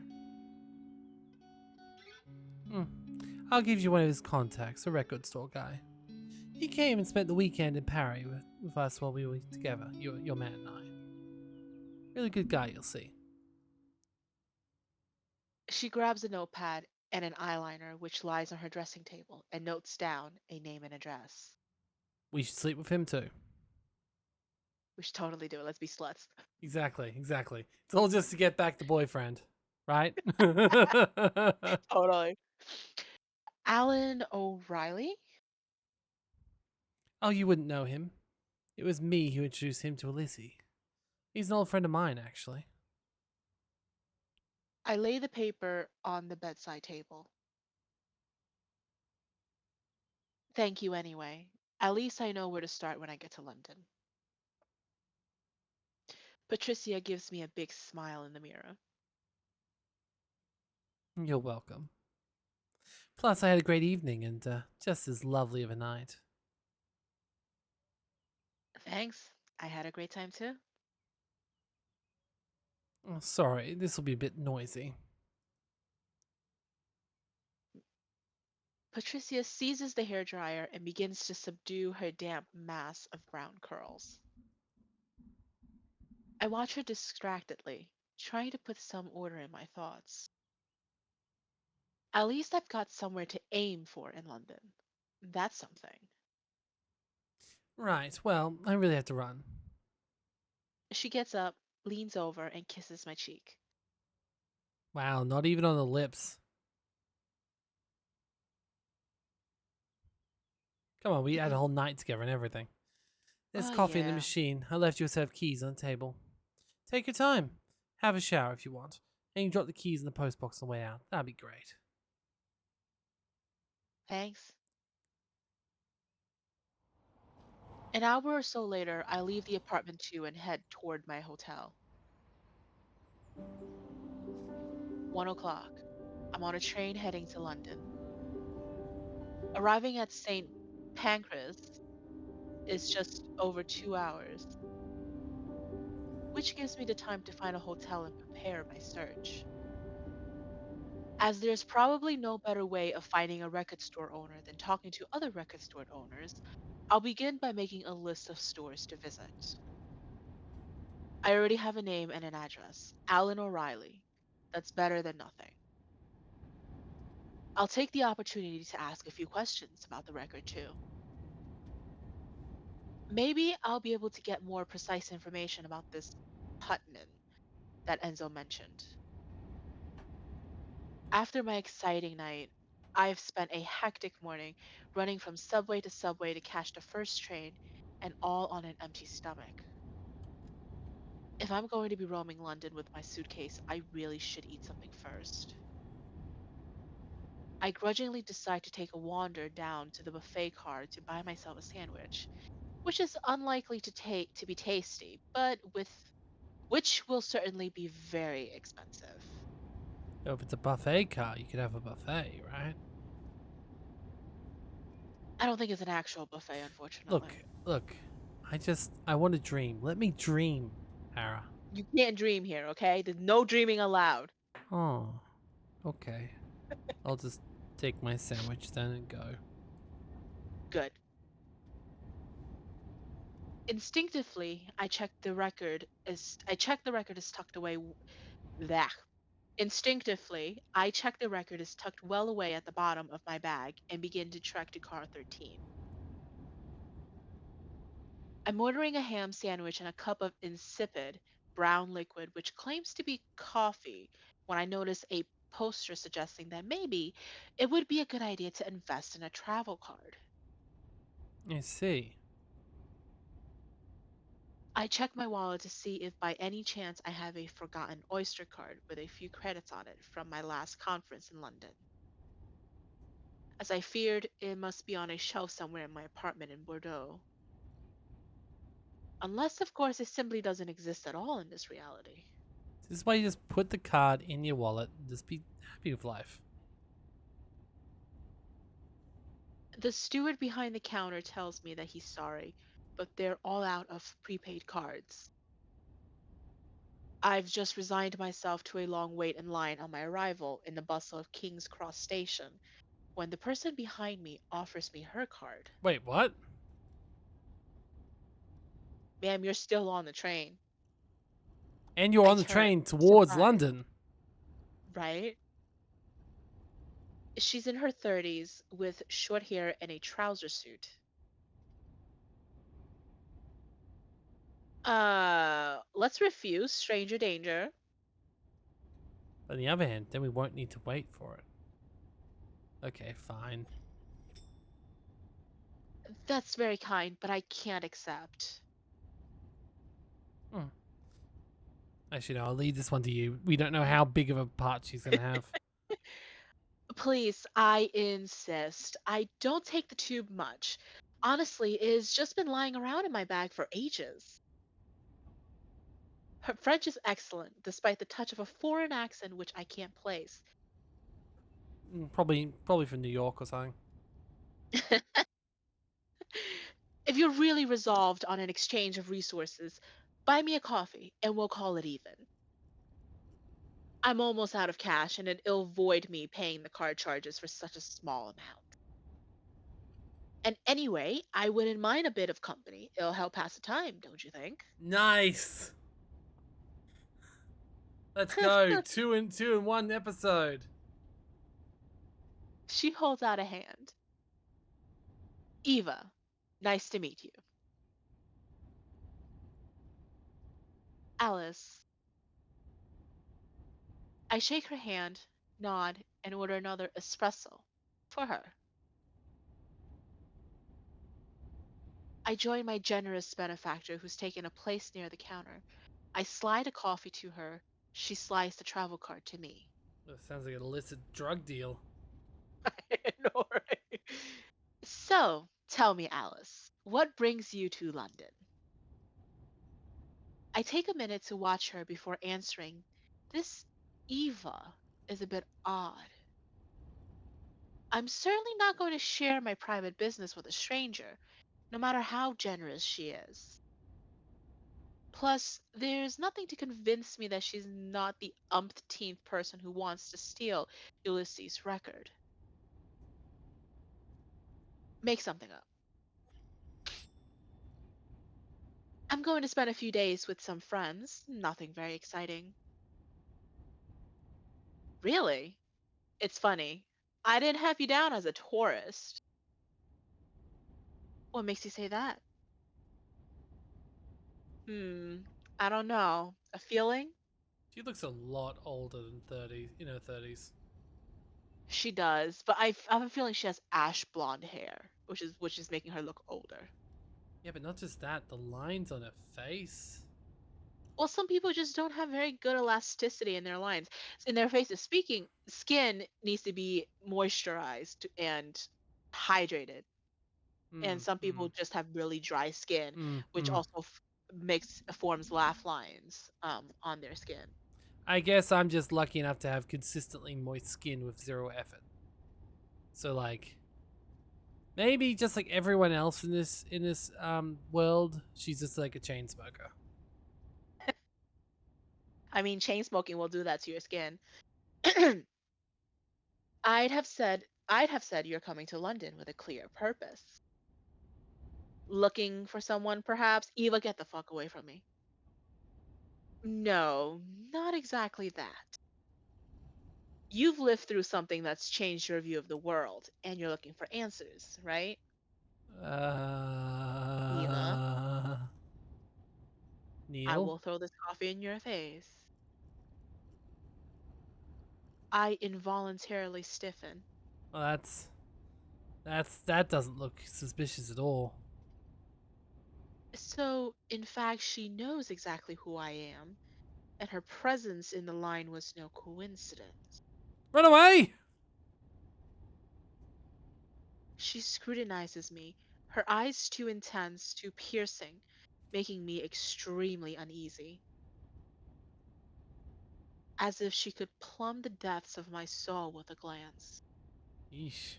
Hmm. I'll give you one of his contacts, a record store guy. He came and spent the weekend in Paris with us while we were together, your man and I. Really good guy, you'll see. She grabs a notepad and an eyeliner which lies on her dressing table and notes down a name and address. We should sleep with him too. We should totally do it. Let's be sluts. Exactly, exactly. It's all just to get back the boyfriend, right? Totally. Alan O'Reilly? Oh, you wouldn't know him. It was me who introduced him to Elise. He's an old friend of mine, actually. I lay the paper on the bedside table. Thank you anyway. At least I know where to start when I get to London. Patricia gives me a big smile in the mirror. You're welcome. Plus, I had a great evening and just as lovely of a night. Thanks. I had a great time too. Oh, sorry, this will be a bit noisy. Patricia seizes the hairdryer and begins to subdue her damp mass of brown curls. I watch her distractedly, trying to put some order in my thoughts. At least I've got somewhere to aim for in London. That's something. Right, well, I really have to run. She gets up, leans over, and kisses my cheek. Wow, not even on the lips. Come on, we had a whole night together and everything. There's Oh, coffee in the yeah. machine. I left you a set of keys on the table. Take your time. Have a shower if you want. And you can drop the keys in the postbox on the way out. That'd be great. Thanks. An hour or so later, I leave the apartment too and head toward my hotel. 1 o'clock. I'm on a train heading to London. Arriving at St. Pancras is just over 2 hours, which gives me the time to find a hotel and prepare my search. As there's probably no better way of finding a record store owner than talking to other record store owners, I'll begin by making a list of stores to visit. I already have a name and an address, Alan O'Reilly. That's better than nothing. I'll take the opportunity to ask a few questions about the record too. Maybe I'll be able to get more precise information about this Putman that Enzo mentioned. After my exciting night, I've spent a hectic morning running from subway to subway to catch the first train, and all on an empty stomach. If I'm going to be roaming London with my suitcase, I really should eat something first. I grudgingly decide to take a wander down to the buffet car to buy myself a sandwich, which is unlikely to be tasty, but with which will certainly be very expensive. So if it's a buffet car, you could have a buffet, right? I don't think it's an actual buffet, Look, unfortunately. look. I want to dream. Let me dream, Hera. You can't dream here, okay? There's no dreaming allowed. Oh, okay. I'll just take my sandwich then and go. Good. Instinctively, I check the record is tucked away. Blech. Instinctively, I check the record is tucked well away at the bottom of my bag and begin to trek to car 13. I'm ordering a ham sandwich and a cup of insipid brown liquid, which claims to be coffee, when I notice a poster suggesting that maybe it would be a good idea to invest in a travel card. I see. I check my wallet to see if by any chance I have a forgotten Oyster card with a few credits on it from my last conference in London. As I feared, it must be on a shelf somewhere in my apartment in Bordeaux. Unless, of course, it simply doesn't exist at all in this reality. This is why you just put the card in your wallet and just be happy with life. The steward behind the counter tells me that he's sorry, but they're all out of prepaid cards. I've just resigned myself to a long wait in line on my arrival in the bustle of King's Cross Station when the person behind me offers me her card. Wait, what? Ma'am, you're still on the train. And you're I on the turn, train towards surprised, London. right? She's in her 30s with short hair and a trouser suit. Let's refuse stranger danger. On the other hand, then we won't need to wait for it. Okay, fine. That's very kind, but I can't accept. Hmm. Actually, no, I'll leave this one to you. We don't know how big of a part she's going to have. Please, I insist. I don't take the tube much. Honestly, it's just been lying around in my bag for ages. Her French is excellent, despite the touch of a foreign accent which I can't place. Probably from New York or something. If you're really resolved on an exchange of resources, buy me a coffee and we'll call it even. I'm almost out of cash and it'll avoid me paying the card charges for such a small amount. And anyway, I wouldn't mind a bit of company. It'll help pass the time, don't you think? Nice. Let's go. Two in one episode. She holds out a hand. Eva, nice to meet you. Alice. I shake her hand, nod, and order another espresso for her. I join my generous benefactor who's taken a place near the counter. I slide a coffee to her. She slides the travel card to me. That sounds like an illicit drug deal. No, right? So, tell me, Alice, what brings you to London? I take a minute to watch her before answering. This Eva is a bit odd. I'm certainly not going to share my private business with a stranger, no matter how generous she is. Plus, there's nothing to convince me that she's not the umpteenth person who wants to steal Ulysses' record. Make something up. I'm going to spend a few days with some friends. Nothing very exciting. Really? It's funny. I didn't have you down as a tourist. What makes you say that? Hmm, I don't know. A feeling? She looks a lot older than 30, in her 30s. She does, but I have a feeling she has ash blonde hair, which is making her look older. Yeah, but not just that, the lines on her face. Well, some people just don't have very good elasticity in their lines, in their faces. Speaking, skin needs to be moisturized and hydrated, and Mm, some people mm, just have really dry skin, mm, which mm. also makes forms laugh lines on their skin. I guess I'm just lucky enough to have consistently moist skin with zero effort. So like maybe just like everyone else in this world, she's just like a chain smoker. I mean, chain smoking will do that to your skin. I'd have said you're coming to London with a clear purpose. Looking for someone, perhaps? Eva, get the fuck away from me. No, not exactly that. You've lived through something that's changed your view of the world, and you're looking for answers, right? Eva, Uh, I Neil? will throw this coffee in your face. I involuntarily stiffen. Well, that doesn't look suspicious at all. So, in fact, she knows exactly who I am, and her presence in the line was no coincidence. Run away! She scrutinizes me, her eyes too intense, too piercing, making me extremely uneasy, as if she could plumb the depths of my soul with a glance. Yeesh.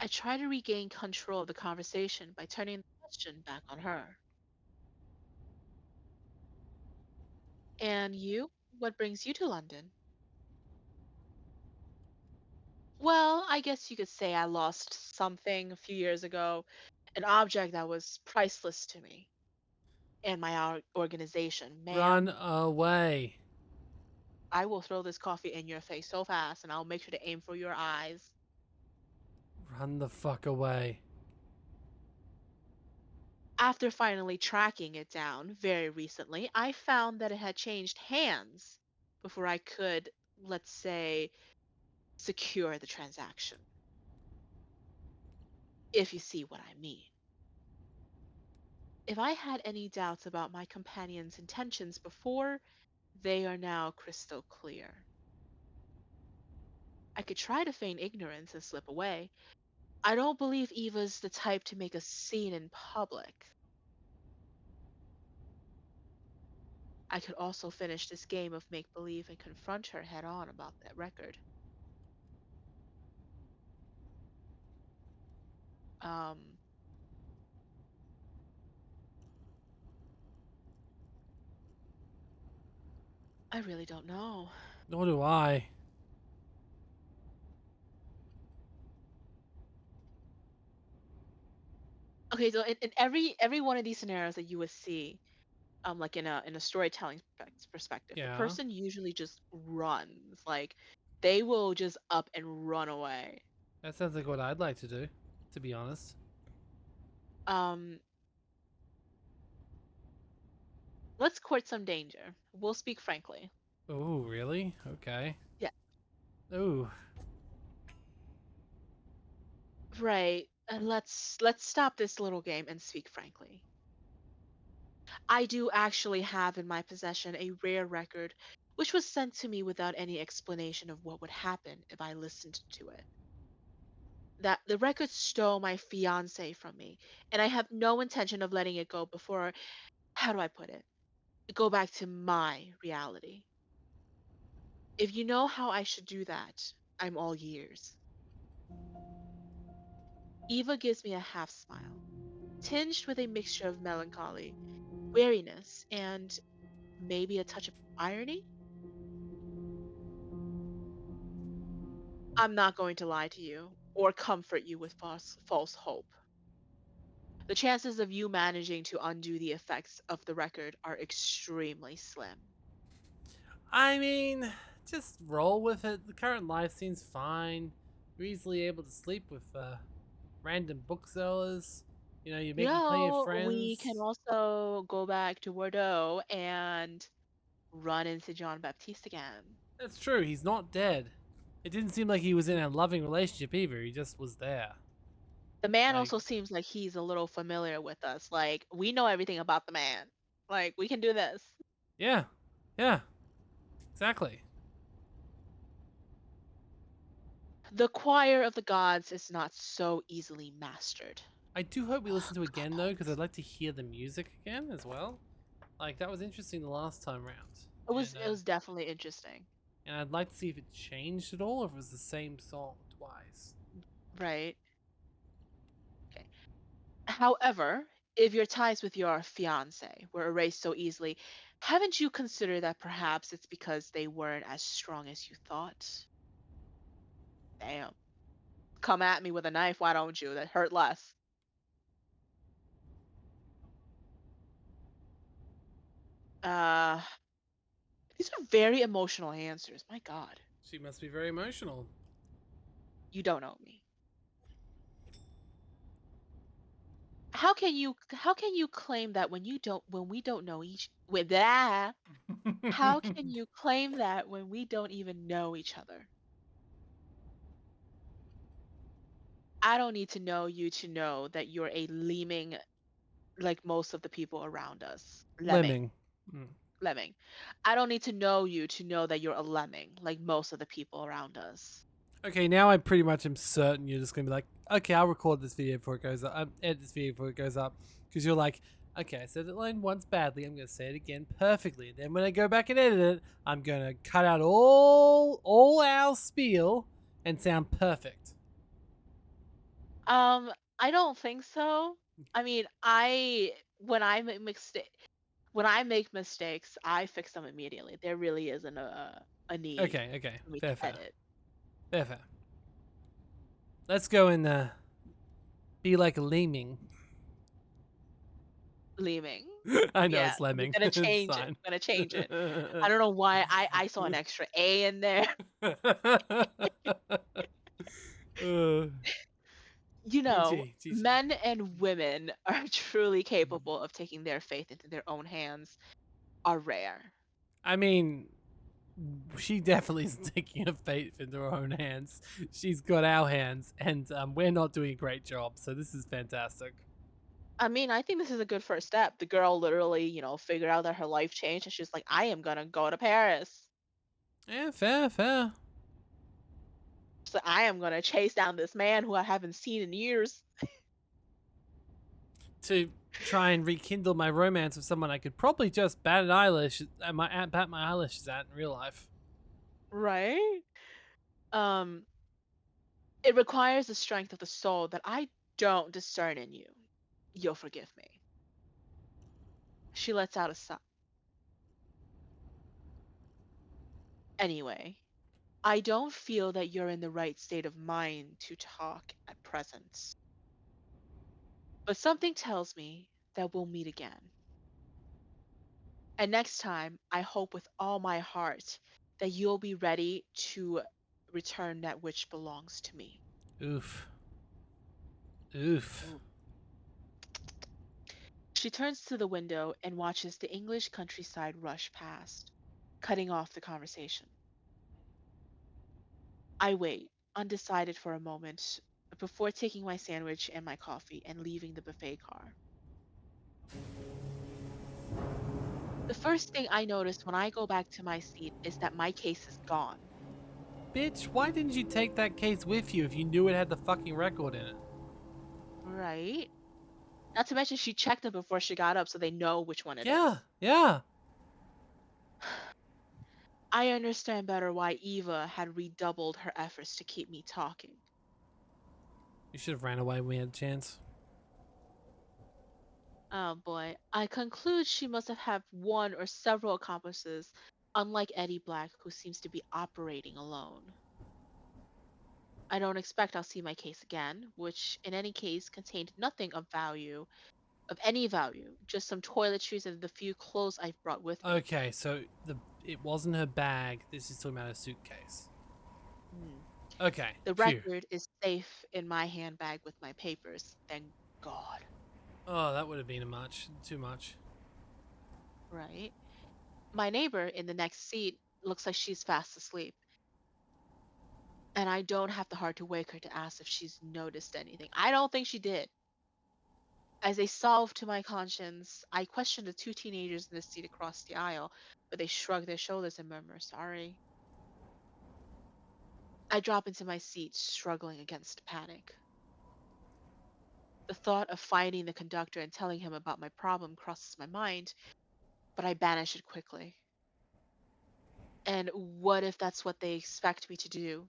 I try to regain control of the conversation by turning the question back on her. And you? What brings you to London? Well, I guess you could say I lost something a few years ago, an object that was priceless to me and my organization. Run Ma'am, away. I will throw this coffee in your face so fast and I'll make sure to aim for your eyes. Run the fuck away. After finally tracking it down very recently, I found that it had changed hands before I could, let's say, secure the transaction, if you see what I mean. If I had any doubts about my companion's intentions before, they are now crystal clear. I could try to feign ignorance and slip away. I don't believe Eva's the type to make a scene in public. I could also finish this game of make believe and confront her head on about that record. Um, I really don't know. Nor do I. Okay, so in every one of these scenarios that you would see, like in a storytelling perspective, the Yeah. person usually just runs. Like they will just up and run away. That sounds like what I'd like to do, to be honest. Um, let's court some danger. We'll speak frankly. Oh, really? Okay. Yeah, Ooh. right. And let's stop this little game and speak frankly. I do actually have in my possession a rare record, which was sent to me without any explanation of what would happen if I listened to it. That the record stole my fiance from me, and I have no intention of letting it go before, how do I put it? Go back to my reality. If you know how I should do that, I'm all ears. Eva gives me a half smile, tinged with a mixture of melancholy, weariness, and maybe a touch of irony. I'm not going to lie to you or comfort you with false hope. The chances of you managing to undo the effects of the record are extremely slim. I mean, just roll with it. The current life seems fine. You're easily able to sleep with random booksellers. You know, you're You making plenty of know, we can friends. also go back to Bordeaux and run into John Baptiste again. That's true. He's not dead. It didn't seem like he was in a loving relationship either. He just was there. The man Like, also seems like he's a little familiar with us. Like, we know everything about the man. Like, we can do this. yeah, yeah, exactly. The choir of the gods is not so easily mastered. I do hope we Ugh, listen to it God, again though, because I'd like to hear the music again as well. Like that was interesting the last time round, it was definitely interesting, and I'd like to see if it changed at all, or if it was the same song twice. right? Okay. However, if your ties with your fiance were erased so easily, haven't you considered that perhaps it's because they weren't as strong as you thought? Damn. Come at me with a knife, why don't you? That hurt less. Uh, these are very emotional answers. My God. She must be very emotional. You don't know me. How can you claim that when we don't know each with that? How can you claim that when we don't even know each other? I don't need to know you to know that you're a lemming like most of the people around us. Lemming. Lemming. Mm. Lemming. I don't need to know you to know that you're a lemming like most of the people around us. Okay, now I pretty much am certain you're just gonna be like, okay, I'll record this video before it goes up. Edit this video before it goes up, because you're like, okay, I said it line once badly. I'm gonna say it again perfectly. And then when I go back and edit it, I'm gonna cut out all our spiel and sound perfect. I don't think so. I mean, I when I make mistake when I make mistakes, I fix them immediately. There really isn't a need Okay, okay, for me to fair, fair, edit. fair, fair. Let's go and be like a lemming. Leaving. I know Yeah, it's we're lemming. gonna It's change it. fine. We're gonna change it. I don't know why I saw an extra A in there. uh, You know, GG. men and women are truly capable of taking their faith into their own hands are rare. I mean, she definitely is taking her fate into her own hands. She's got our hands, and we're not doing a great job. So this is fantastic. I mean, I think this is a good first step. The girl literally, figured out that her life changed and she's like, I am gonna go to Paris. Yeah, fair, fair. So I am gonna chase down this man who I haven't seen in years. To try and rekindle my romance with someone I could probably just bat an eyelash bat my eyelashes at in real life. Right? Um, it requires the strength of the soul that I don't discern in you. You'll forgive me. She lets out a sigh. Anyway, I don't feel that you're in the right state of mind to talk at present. But something tells me that we'll meet again. And next time, I hope with all my heart that you'll be ready to return that which belongs to me. Oof. Oof. Ooh. She turns to the window and watches the English countryside rush past, cutting off the conversation. I wait, undecided for a moment, before taking my sandwich and my coffee and leaving the buffet car. The first thing I notice when I go back to my seat is that my case is gone. Bitch, why didn't you take that case with you if you knew it had the fucking record in it? Right? Not to mention she checked it before she got up so they know which one it Yeah, is. yeah. I understand better why Eva had redoubled her efforts to keep me talking. You should have ran away when we had a chance. Oh boy. I conclude she must have had one or several accomplices, unlike Eddie Black, who seems to be operating alone. I don't expect I'll see my case again, which in any case contained nothing of any value, just some toiletries and the few clothes I've brought with me. Okay, so it wasn't her bag. This is talking about a suitcase. Hmm. Okay, The phew. record is safe in my handbag with my papers, thank God, Oh, that would have been too much. right? My neighbor in the next seat looks like she's fast asleep. And I don't have the heart to wake her to ask if she's noticed anything. I don't think she did. As a salve to my conscience, I questioned the two teenagers in the seat across the aisle, but they shrugged their shoulders and murmured, sorry. I drop into my seat, struggling against panic. The thought of finding the conductor and telling him about my problem crosses my mind, but I banish it quickly. And what if that's what they expect me to do?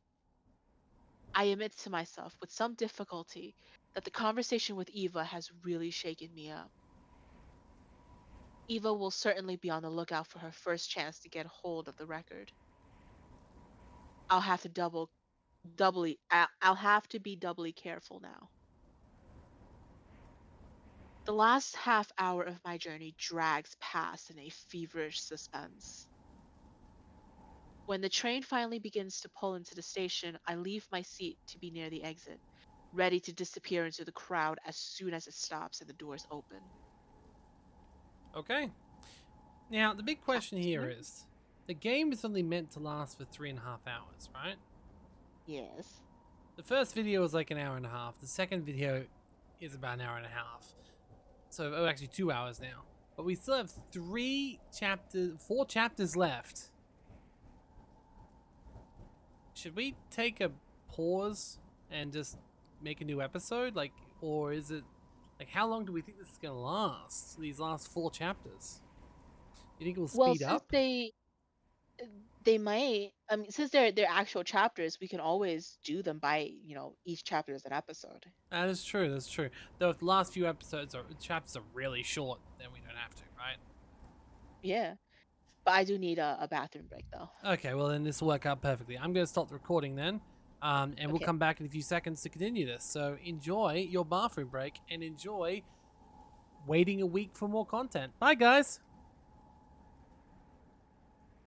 I admit to myself with some difficulty that the conversation with Eva has really shaken me up. Eva will certainly be on the lookout for her first chance to get hold of the record. I'll have to I'll have to be doubly careful now. The last half hour of my journey drags past in a feverish suspense. When the train finally begins to pull into the station, I leave my seat to be near the exit, ready to disappear into the crowd as soon as it stops and the doors open. Okay. Now, the big question Captain here Skinner? is, the game is only meant to last for 3.5 hours, right? Yes. The first video is like an hour and a half. The second video is about an hour and a half. So, oh, actually 2 hours now. But we still have 4 chapters left. Should we take a pause and just make a new episode? Like, or is it, like, how long do we think this is gonna last? These last 4 chapters? You think it will Well, speed since up? they might, I mean, since they're actual chapters, we can always do them by, each chapter is an episode. That is true. That's true. Though if the last few chapters are really short, then we don't have to, right? Yeah. But I do need a bathroom break though. Okay. Well, then this will work out perfectly. I'm gonna stop the recording then, and we'll Okay. come back in a few seconds to continue this. So enjoy your bathroom break and enjoy waiting a week for more content. Bye, guys.